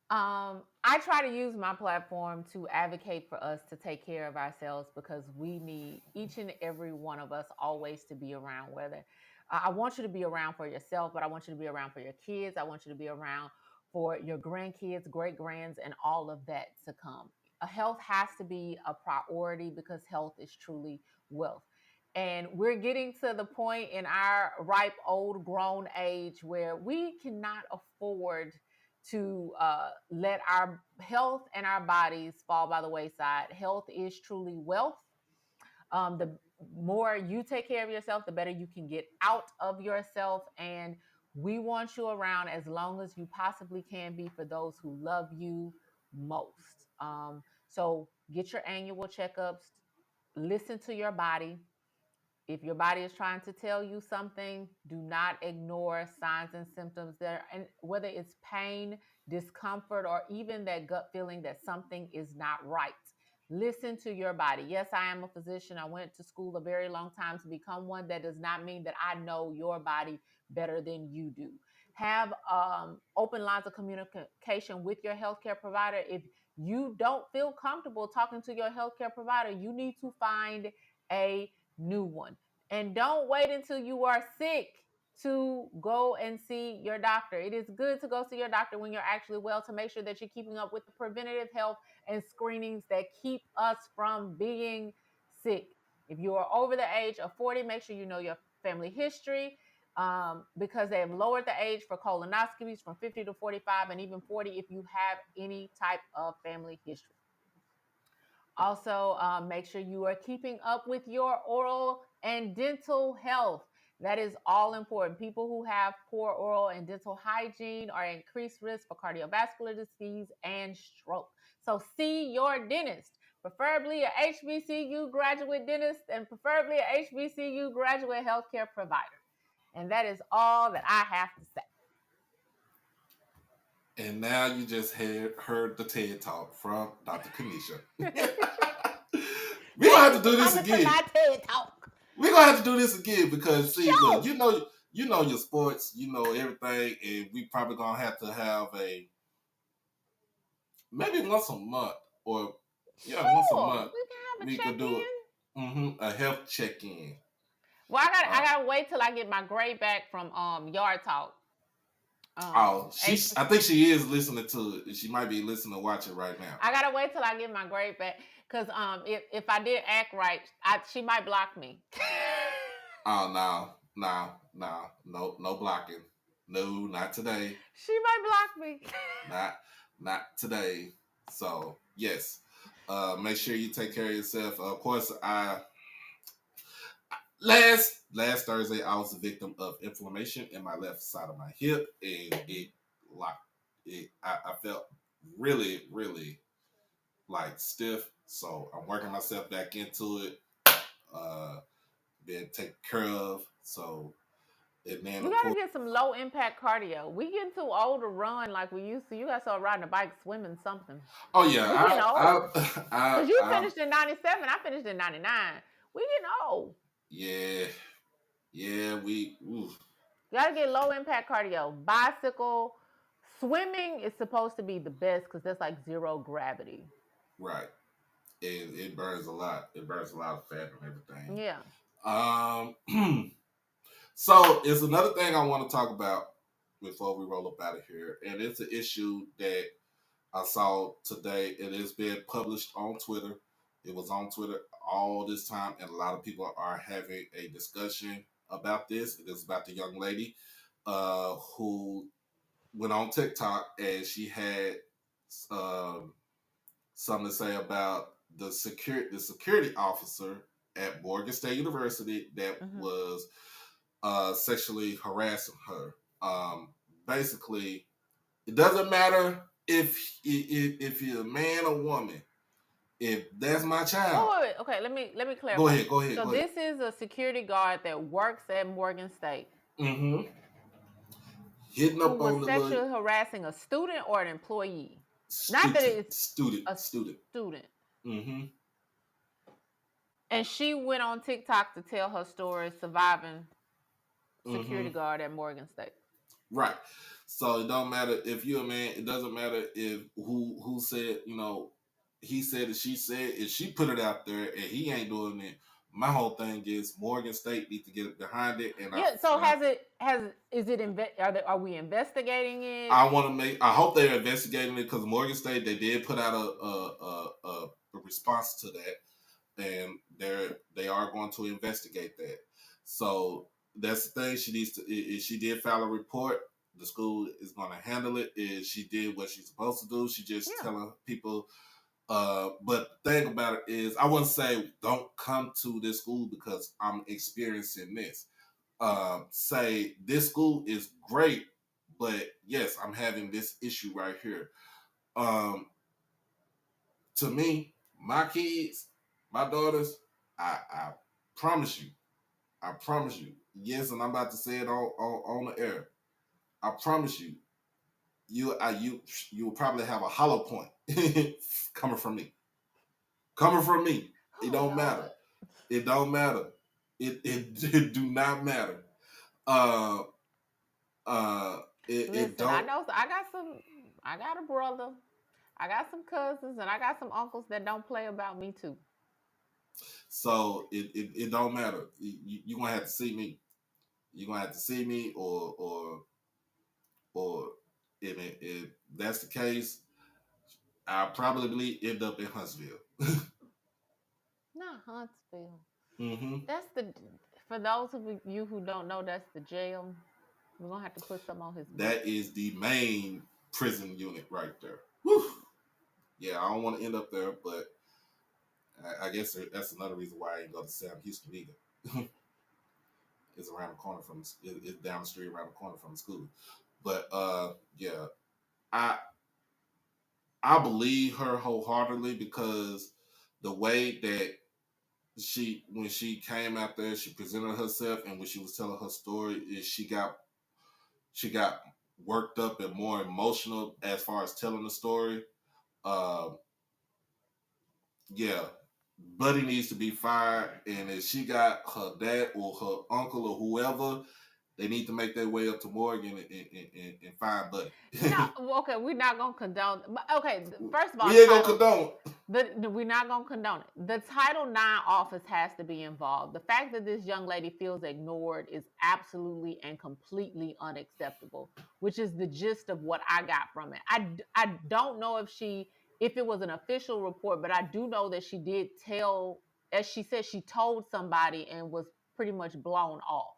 I try to use my platform to advocate for us to take care of ourselves because we need each and every one of us always to be around. Whether I want you to be around for yourself, but I want you to be around for your kids. I want you to be around for your grandkids, great grands, and all of that to come. Health has to be a priority because health is truly wealth. And we're getting to the point in our ripe, old, grown age where we cannot afford to let our health and our bodies fall by the wayside. Health is truly wealth. The more you take care of yourself, the better you can get out of yourself. And we want you around as long as you possibly can be for those who love you most. So get your annual checkups, listen to your body. If your body is trying to tell you something, do not ignore signs and symptoms there. And whether it's pain, discomfort, or even that gut feeling that something is not right. Listen to your body. Yes, I am a physician. I went to school a very long time to become one. That does not mean that I know your body better than you do. Have open lines of communication with your healthcare provider. If you don't feel comfortable talking to your healthcare provider, you need to find a new one. And don't wait until you are sick to go and see your doctor. It is good to go see your doctor when you're actually well to make sure that you're keeping up with the preventative health and screenings that keep us from being sick. If you are over the age of 40, make sure you know your family history because they have lowered the age for colonoscopies from 50 to 45 and even 40 if you have any type of family history. Also, make sure you are keeping up with your oral and dental health. That is all important. People who have poor oral and dental hygiene are at increased risk for cardiovascular disease and stroke. So see your dentist, preferably a HBCU graduate dentist and preferably a HBCU graduate healthcare provider. And that is all that I have to say. And now you just heard the TED Talk from Dr. KaNisha. We're gonna have to do this again. We're gonna have to do this again because see, look, you know your sports, you know everything, and we probably gonna have to have a maybe once a month or once a month We can have a we could do it. check-in. A health check-in. Well, I gotta wait till I get my grade back from Yard Talk. I think she is listening to it. She might be listening to watch it right now. I gotta wait till I get my grade back because if I did act right, she might block me. Oh no blocking. No, not today. She might block me. not today. So yes, make sure you take care of yourself. Of course, last Thursday I was a victim of inflammation in my left side of my hip, and it locked. I felt really, really like stiff. So I'm working myself back into it. Being taken care of. So. And then you gotta get some low impact cardio. We getting too old to run like we used to. You gotta start riding a bike, swimming, something. Oh yeah, we getting old. Because you finished in '97, I finished in '99. We getting old. Yeah. We you gotta get low impact cardio. Bicycle, swimming is supposed to be the best because that's like zero gravity. Right. It burns a lot. It burns a lot of fat and everything. Yeah. So it's another thing I want to talk about before we roll up out of here, and it's an issue that I saw today. It has been published on Twitter. It was on Twitter all this time, and a lot of people are having a discussion about this. It is about the young lady who went on TikTok and she had something to say about the security officer at Morgan State University that was sexually harassing her. Basically, it doesn't matter if you're a man or woman. If that's my child. Wait. Okay, let me clarify. Go ahead. So this is a security guard that works at Morgan State. Mm-hmm. Hitting up who on was sexually harassing a student or an employee. Not that it's student. Mm-hmm. And she went on TikTok to tell her story, surviving security guard at Morgan State. Right. So it don't matter if you're a man. It doesn't matter if who said, he said it, she said if she put it out there and he ain't doing it. My whole thing is Morgan State needs to get behind it. And are we investigating it? I hope they're investigating it because Morgan State, they did put out a response to that, and they are going to investigate that. So that's the thing. She needs to. If she did file a report, the school is going to handle it. If she did what she's supposed to do, she just telling people. But the thing about it is, I wouldn't say don't come to this school because I'm experiencing this. Say this school is great, but yes, I'm having this issue right here. To me, my kids, my daughters, I promise you, yes, and I'm about to say it on the air. I promise you, you will probably have a hollow point coming from me. It don't matter. It don't matter. It do not matter. Listen, I know. I got a brother. I got some cousins, and I got some uncles that don't play about me too. So it don't matter. You're gonna have to see me. You're gonna have to see me, or if that's the case, I'll probably end up in Huntsville. Not Huntsville. Mm-hmm. That's for those of you who don't know, that's the jail. We're gonna have to put some on his book. That is the main prison unit right there. Whew. Yeah, I don't want to end up there, but I guess that's another reason why I didn't go to Sam Houston either. It's around the corner it's down the street around the corner from the school. But yeah, I believe her wholeheartedly because the way that when she came out there, she presented herself, and when she was telling her story, is she got worked up and more emotional as far as telling the story. Yeah, Buddy needs to be fired, and if she got her dad or her uncle or whoever, they need to make their way up to Morgan and find Buddy. No, okay, we're not gonna condone. Okay, first of all, we ain't gonna condone. We're not going to condone it. The Title IX office has to be involved. The fact that this young lady feels ignored is absolutely and completely unacceptable, which is the gist of what I got from it. I don't know if it was an official report, but I do know that she did tell, as she said, she told somebody and was pretty much blown off.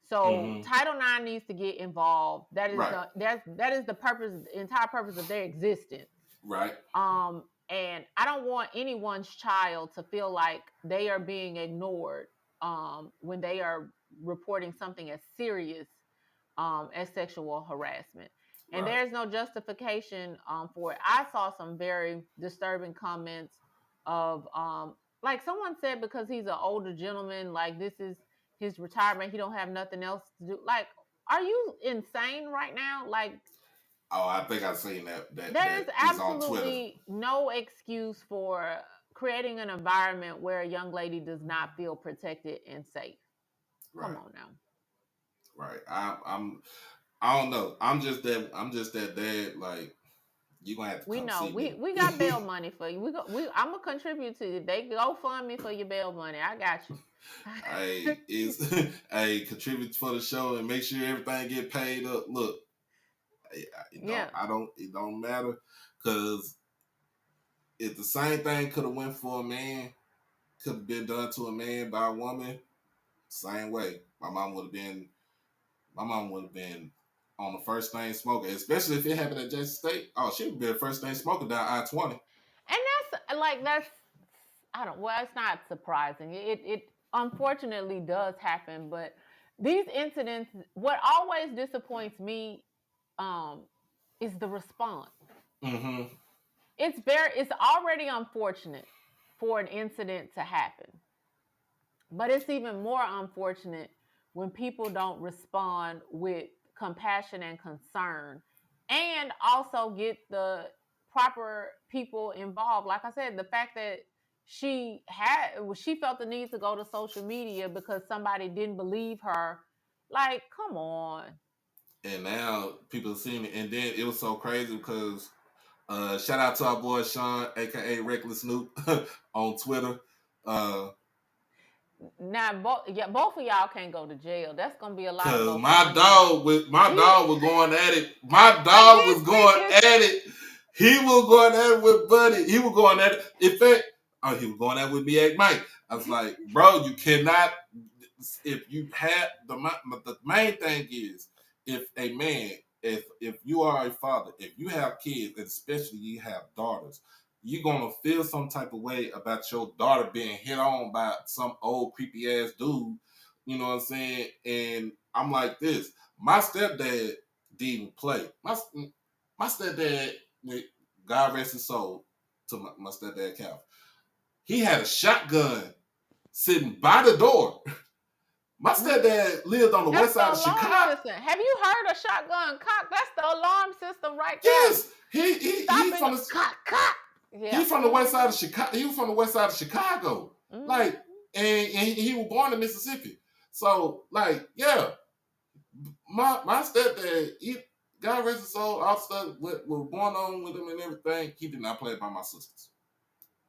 So Title IX needs to get involved. That is the purpose, the entire purpose of their existence. Right. And I don't want anyone's child to feel like they are being ignored when they are reporting something as serious as sexual harassment. And there's no justification for it. I saw some very disturbing comments of like someone said, because he's an older gentleman, like this is his retirement, he don't have nothing else to do. Like, are you insane right now? Like, oh, I think I've seen that. There's absolutely no excuse for creating an environment where a young lady does not feel protected and safe. Come on now. Right. I don't know. I'm just that dad. Like, you gonna have to. We come know. See me. We got bail money for you. I'm gonna contribute to you. They go fund me for your bail money. I got you. Hey, contribute for the show and make sure everything get paid up. Look, it don't matter, because if the same thing could have went for a man, could have been done to a man by a woman, same way. My mom would have been on the first thing smoker, especially if it happened at Jackson State. Oh, she would be the first thing smoker down I-20. And that's it's not surprising. It unfortunately does happen, but these incidents, what always disappoints me is the response. Mm-hmm. It's already unfortunate for an incident to happen, but it's even more unfortunate when people don't respond with compassion and concern, and also get the proper people involved. Like I said, the fact that she felt the need to go to social media because somebody didn't believe her. Like, come on. And now people see me, and then it was so crazy because shout out to our boy Sean, aka Reckless Snoop, on Twitter. Now, both of y'all can't go to jail. That's gonna be a lot. Cause my dog was going at it. My dog was going at it. He was going at it with Buddy. He was going at it. In fact, he was going at it with me at Mike. I was like, bro, you cannot. If you have the main thing is, if a man, if you are a father, if you have kids, and especially you have daughters, you're gonna feel some type of way about your daughter being hit on by some old creepy ass dude. You know what I'm saying? And I'm like this. My stepdad didn't even play. My stepdad, God rest his soul, to my stepdad Cal. He had a shotgun sitting by the door. My stepdad lived on the west side of Chicago. System. Have you heard a shotgun cock? That's the alarm system right there. Yes, he's from the cock. Yeah. He's from the west side of Chicago. He was from the west side of Chicago. Mm-hmm. Like, and he was born in Mississippi. So, like, yeah, my stepdad, God rest his soul, all stuff was going on with him and everything. He did not play by my sisters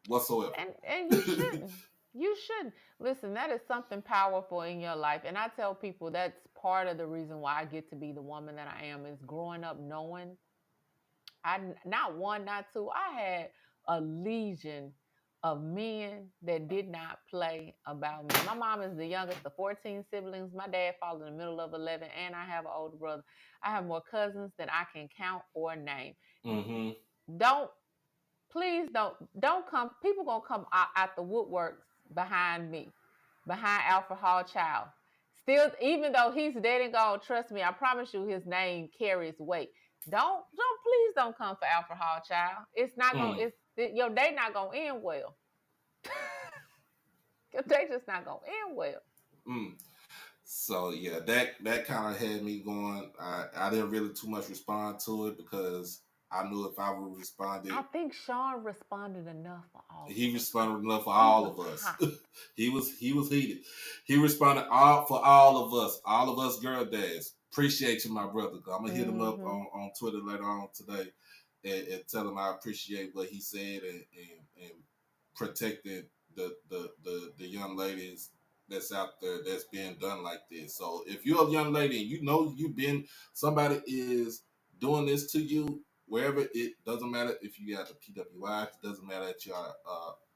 whatsoever. And you shouldn't. You shouldn't. Listen, that is something powerful in your life. And I tell people that's part of the reason why I get to be the woman that I am, is growing up knowing not one, not two. I had a legion of men that did not play about me. My mom is the youngest of 14 siblings. My dad falls in the middle of 11, and I have an older brother. I have more cousins than I can count or name. Mm-hmm. Please don't come. People gonna come out the woodworks behind me, behind Alfred Hall Child. Still, even though he's dead and gone, trust me, I promise you, his name carries weight. Please don't come for Alfred Hall Child. It's not gonna. Your day not gonna end well. Your day just not gonna end well. So yeah, that kind of had me going. I didn't really too much respond to it because I knew if I would respond, I think Sean responded enough for all. He responded enough for all of us. He was heated. He responded for all of us girl dads. Appreciate you, my brother. I'm gonna hit him up on Twitter later on today and tell him I appreciate what he said and protecting the young ladies that's out there that's being done like this. So if you're a young lady and you know somebody is doing this to you, wherever, it doesn't matter if you got the PWI, it doesn't matter that you are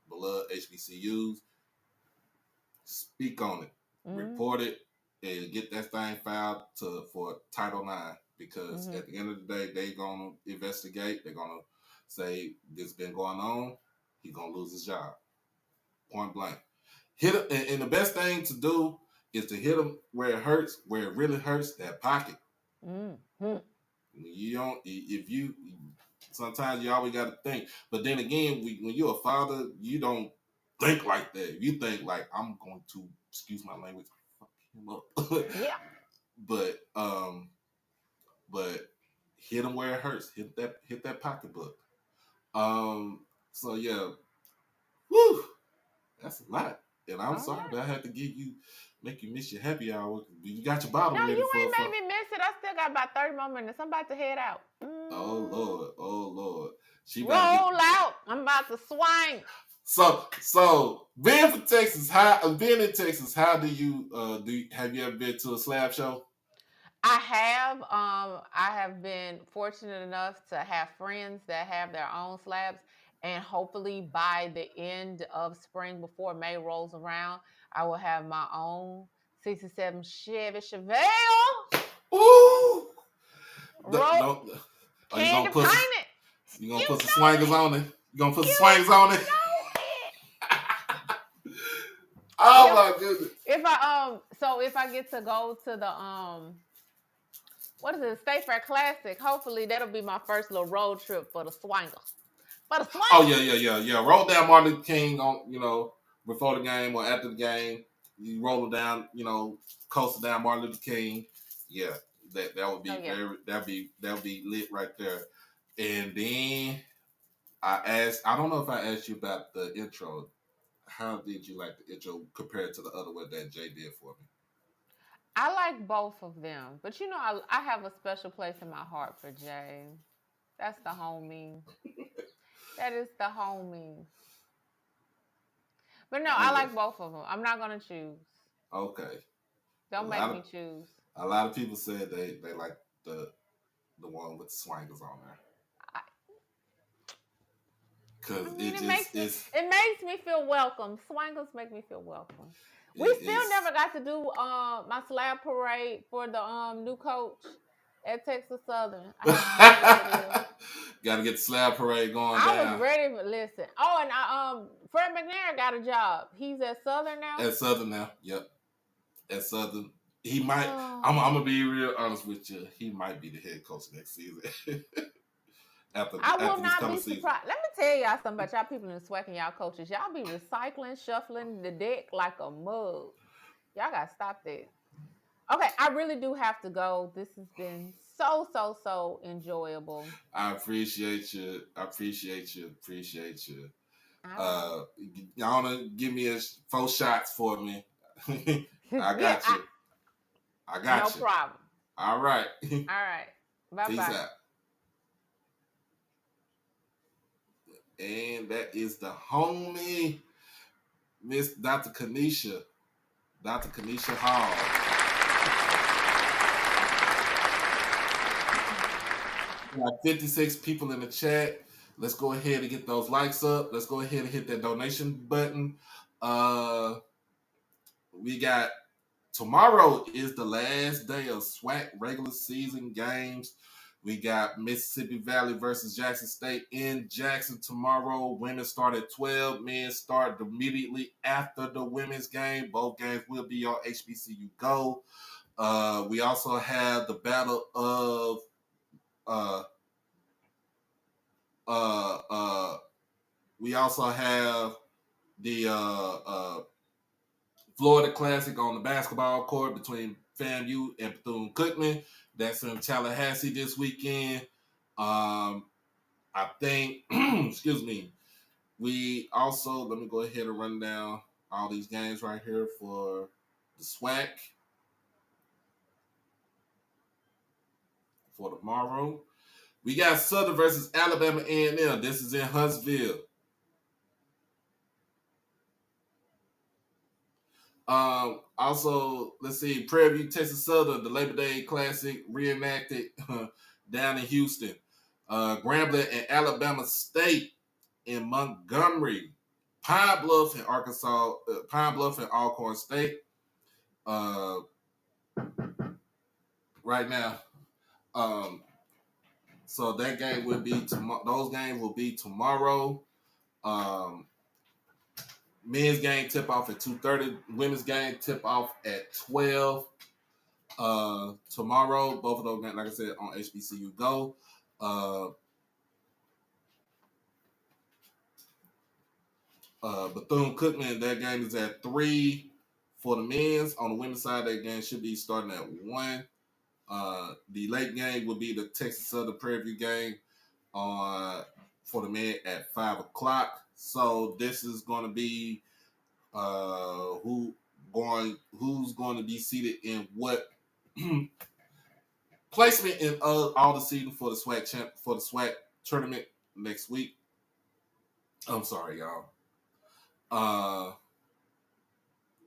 beloved HBCUs, speak on it, report it, and get that thing filed for Title IX, because at the end of the day, they're gonna investigate. They're gonna say this been going on. He's gonna lose his job, point blank. Hit him, and the best thing to do is to hit him where it hurts, where it really hurts, that pocket. You don't. If you sometimes you always got to think, but then again, when you're a father, you don't think like that. You think like, I'm going to, excuse my language, fuck him up. Yeah. But hit him where it hurts. Hit that pocketbook. So yeah, woo, that's a lot. And I'm sorry that I had to make you miss your happy hour. You got your bottle ready. No, you ain't made me miss it. I still got about 30 more minutes. I'm about to head out. Oh Lord. She roll out. I'm about to swing. So being in Texas, how do you have you ever been to a slab show? I have been fortunate enough to have friends that have their own slabs, and hopefully by the end of spring, before May rolls around, I will have my own 67 Chevy Chevelle. Ooh! Candy painted. You gonna put some swangers on it? You gonna put some swangers on it? Oh my goodness! If I get to go to the what is it, State Fair Classic, hopefully that'll be my first little road trip for the swanger. Oh yeah. Roll down Martin Luther King on before the game or after the game. You roll it down, coastal down Martin Luther King. Yeah, that would be that'd be lit right there. And then I don't know if I asked you about the intro. How did you like the intro compared to the other one that Jay did for me? I like both of them, but I have a special place in my heart for Jay. That's the homie. That is the homie. But no, I like both of them. I'm not gonna choose. Okay. Don't make me choose. A lot of people said they like the one with the swangers on there. Because it makes me feel welcome. Swangers make me feel welcome. We still never got to do my slab parade for the new coach at Texas Southern. Got to get the slab parade going down. I was ready to listen. Oh, and Fred McNair got a job. He's at Southern now. At Southern now, yep. At Southern, he might. I'm gonna be real honest with you. He might be the head coach next season. I will not be surprised. Let me tell y'all something about y'all people in the SWAC and y'all coaches. Y'all be recycling, shuffling the deck like a mug. Y'all gotta stop that. Okay, I really do have to go. This has been so enjoyable. I appreciate you. Y'all wanna give me 4 shots for me? I got you. I got you. No problem. All right. All right. Bye-bye. Peace out. And that is the homie, Miss Dr. KaNisha. Dr. KaNisha Hall. We got 56 people in the chat. Let's go ahead and get those likes up. Let's go ahead and hit that donation button. We got tomorrow is the last day of SWAC regular season games. We got Mississippi Valley versus Jackson State in Jackson tomorrow. Women start at 12. Men start immediately after the women's game. Both games will be on HBCU Go. We also have the battle of we also have the Florida Classic on the basketball court between FAMU and Bethune-Cookman. That's in Tallahassee this weekend. I think, excuse me, we also, let me go ahead and run down all these games right here for the SWAC for tomorrow. We got Southern versus Alabama A&M. This is in Huntsville. Also, let's see, Prairie View, Texas Southern, the Labor Day Classic reenacted down in Houston. Grambling and Alabama State in Montgomery. Pine Bluff in Arkansas, Pine Bluff and Alcorn State. Right now. So that game will be tomorrow. Those games will be tomorrow. Men's game tip off at 2:30. Women's game tip off at 12. Tomorrow, both of those games, like I said, on HBCU Go. Bethune-Cookman, their game is at 3 for the men's. On the women's side, their game should be starting at 1. The late game will be the Texas Southern Prairie View game for the men at 5 o'clock. So this is going to be who's going to be seated in what placement in all the season for the SWAC tournament next week. I'm sorry, y'all.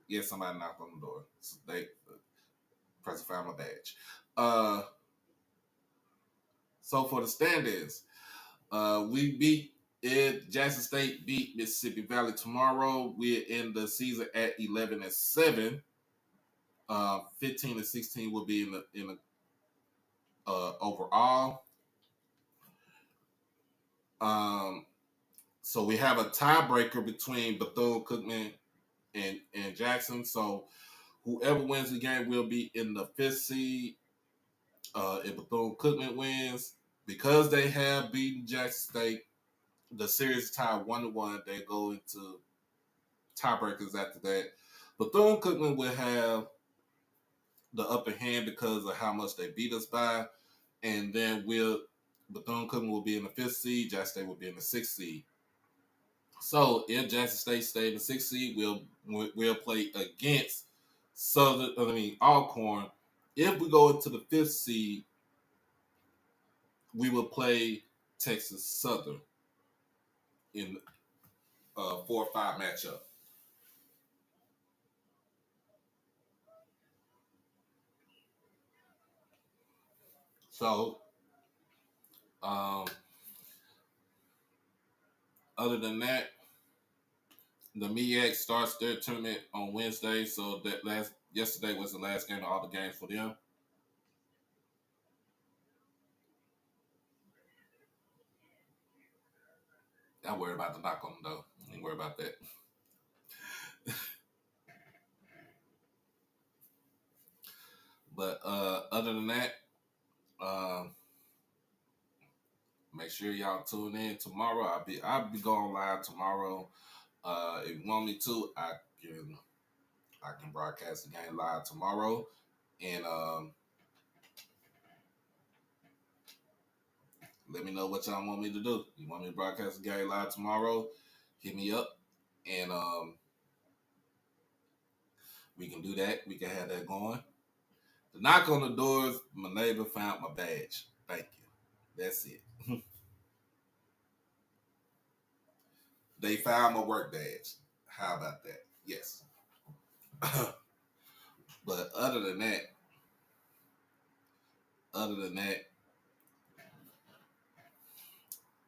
Yeah, somebody knocked on the door. So they press to find my badge. So for the standings, we beat Jackson State beat Mississippi Valley tomorrow. We're in the season at 11-7. 15-16 will be in the overall. So we have a tiebreaker between Bethune-Cookman and Jackson. So whoever wins the game will be in the 5th seed. If Bethune-Cookman wins, because they have beaten Jackson State, the series tied 1-1. They go into tiebreakers after that. Bethune-Cookman will have the upper hand because of how much they beat us by, and then Bethune-Cookman will be in the 5th seed. Jackson State will be in the 6th seed. So if Jackson State stay in the 6th seed, we'll play against Alcorn. If we go into the 5th seed, we will play Texas Southern in 4-5 matchup. So, other than that, the MEAC starts their tournament on Wednesday. So yesterday was the last game of all the games for them. Don't worry about the knock on though. Ain't worry about that. But other than that, make sure y'all tune in tomorrow. I'll be going live tomorrow. If you want me to, I can broadcast the game live tomorrow. And let me know what y'all want me to do. You want me to broadcast the game live tomorrow? Hit me up, and we can do that. We can have that going. The knock on the doors, my neighbor found my badge. Thank you. That's it. They found my work badge. How about that? Yes. But other than that,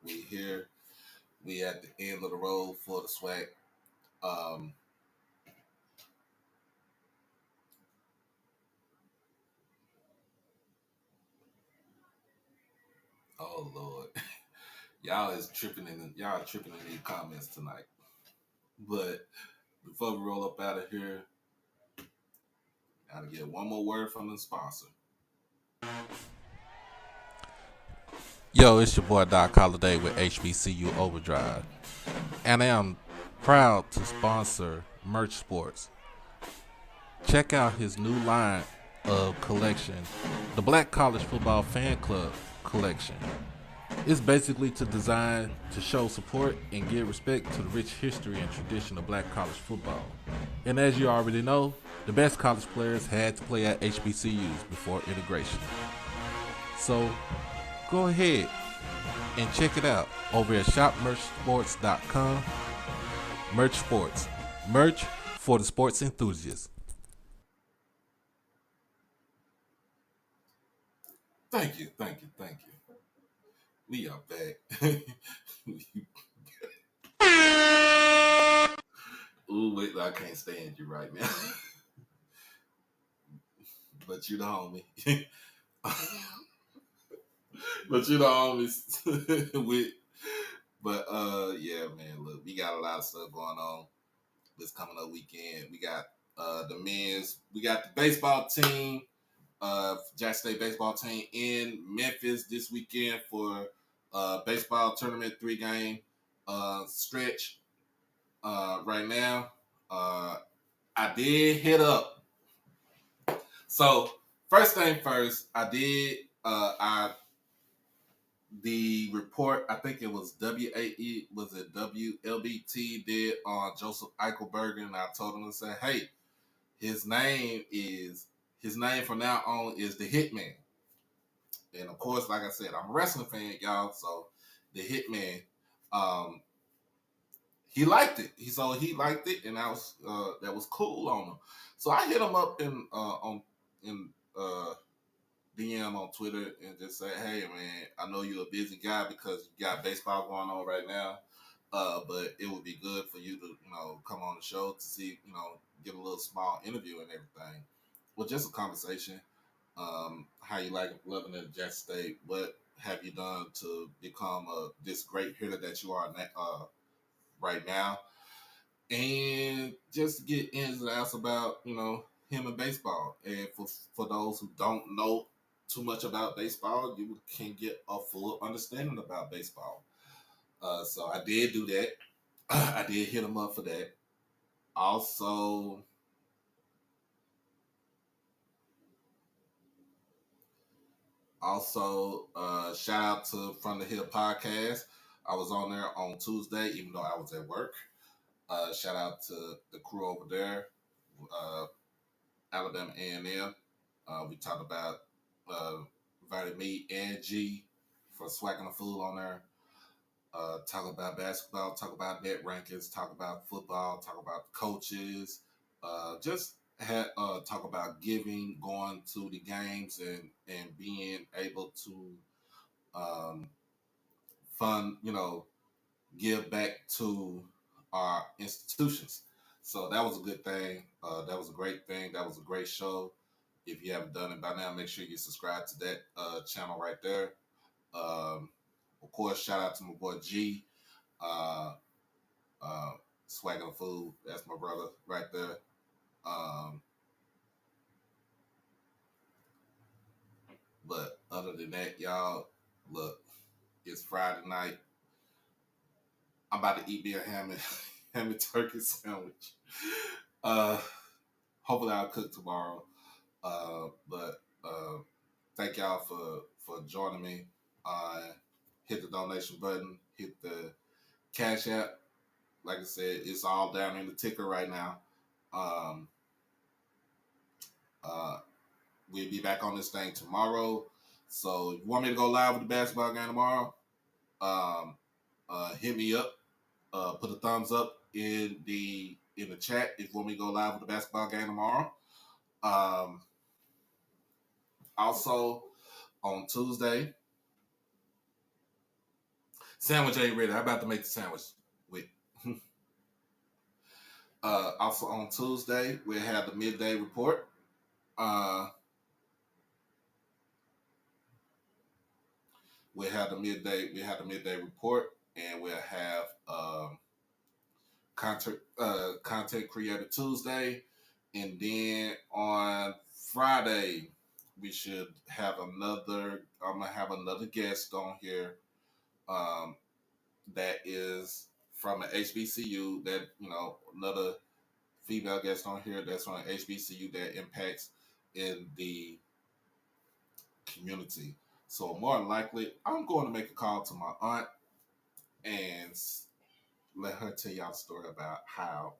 we here. We at the end of the road for the SWAC. Oh Lord, y'all tripping in these comments tonight. But before we roll up out of here, gotta get one more word from the sponsor. Yo, it's your boy Doc Holiday with HBCU Overdrive, and I am proud to sponsor Merch Sports. Check out his new line of collection, the Black College Football Fan Club collection. It's basically designed to show support and give respect to the rich history and tradition of black college football. And as you already know, the best college players had to play at HBCUs before integration. So go ahead, and check it out over at shopmerchsports.com. Merch Sports. Merch for the sports enthusiasts. Thank you. We are back. Ooh, wait, I can't stand you right now. But you the homie. But you the homies with. But yeah, man. Look, we got a lot of stuff going on this coming up weekend. We got the men's. We got the baseball team. Jackson State baseball team in Memphis this weekend for baseball tournament 3-game stretch. Right now, I did hit up. So first thing first, I did. The report, I think it was WAE, was it WLBT, did on Joseph Eichelberger, and I told him to say, hey, his name from now on is the Hitman. And of course, like I said, I'm a wrestling fan, y'all. So the Hitman, he liked it. He liked it, and that was cool on him. So I hit him up in DM on Twitter and just say, hey man, I know you're a busy guy because you got baseball going on right now. But it would be good for you to, come on the show to see, get a little small interview and everything. Well, just a conversation. How you like living in Jackson State? What have you done to become this great hitter that you are right now? And just get ins and outs about, him and baseball. And for those who don't know too much about baseball, you can get a full understanding about baseball. So I did do that. I did hit him up for that. Also, shout out to From the Hill podcast. I was on there on Tuesday, even though I was at work. Shout out to the crew over there, Alabama A&M. We talked about invited me and G for SWAC and the Fool on there. Talk about basketball, talk about net rankings, talk about football, talk about coaches. Just talk about giving, going to the games, and being able to fund, give back to our institutions. So that was a good thing. That was a great thing. That was a great show. If you haven't done it by now, make sure you subscribe to that channel right there. Of course, shout out to my boy G, Swaggin' Food. That's my brother right there. But other than that, y'all, look, it's Friday night. I'm about to eat me a ham and turkey sandwich. Hopefully I'll cook tomorrow. But thank y'all for joining me. Hit the donation button. Hit the Cash App. Like I said, it's all down in the ticker right now. We'll be back on this thing tomorrow. So if you want me to go live with the basketball game tomorrow, hit me up. Put a thumbs up in the chat if you want me to go live with the basketball game tomorrow. Also on Tuesday, sandwich ain't ready. I'm about to make the sandwich with. Also on Tuesday, we'll have the midday report. We'll have the midday report, and we'll have content creator Tuesday, and then on Friday we should have another. I'm gonna have another guest on here, that is from an HBCU. That another female guest on here that's from an HBCU that impacts in the community. So more than likely, I'm going to make a call to my aunt and let her tell y'all a story about how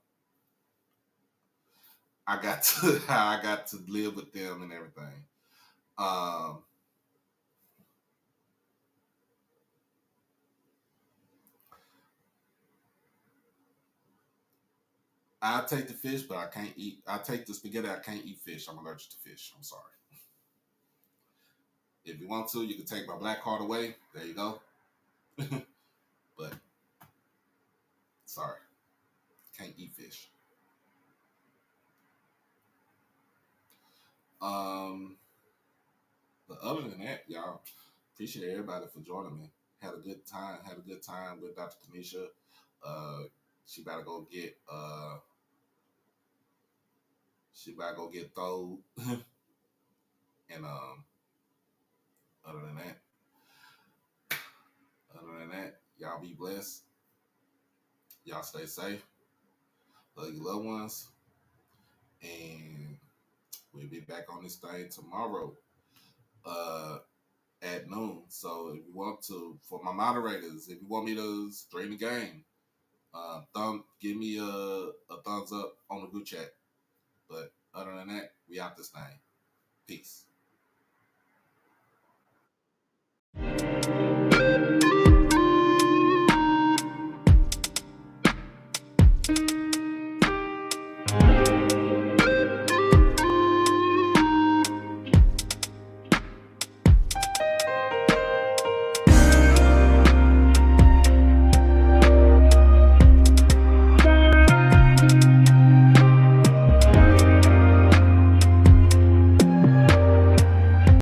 I got to live with them and everything. I take the fish, but I can't eat. I take the spaghetti. I can't eat fish. I'm allergic to fish. I'm sorry. If you want to, you can take my black card away. There you go. But sorry, can't eat fish. Um, but other than that, y'all, appreciate everybody for joining me. Had a good time. Had a good time with Dr. KaNisha. She about to go get throwed. And other than that, y'all be blessed. Y'all stay safe. Love your loved ones. And we'll be back on this thing tomorrow at noon. So if you want to, for my moderators, if you want me to stream the game, give me a thumbs up on the group chat. But other than that, we out this thing. Peace.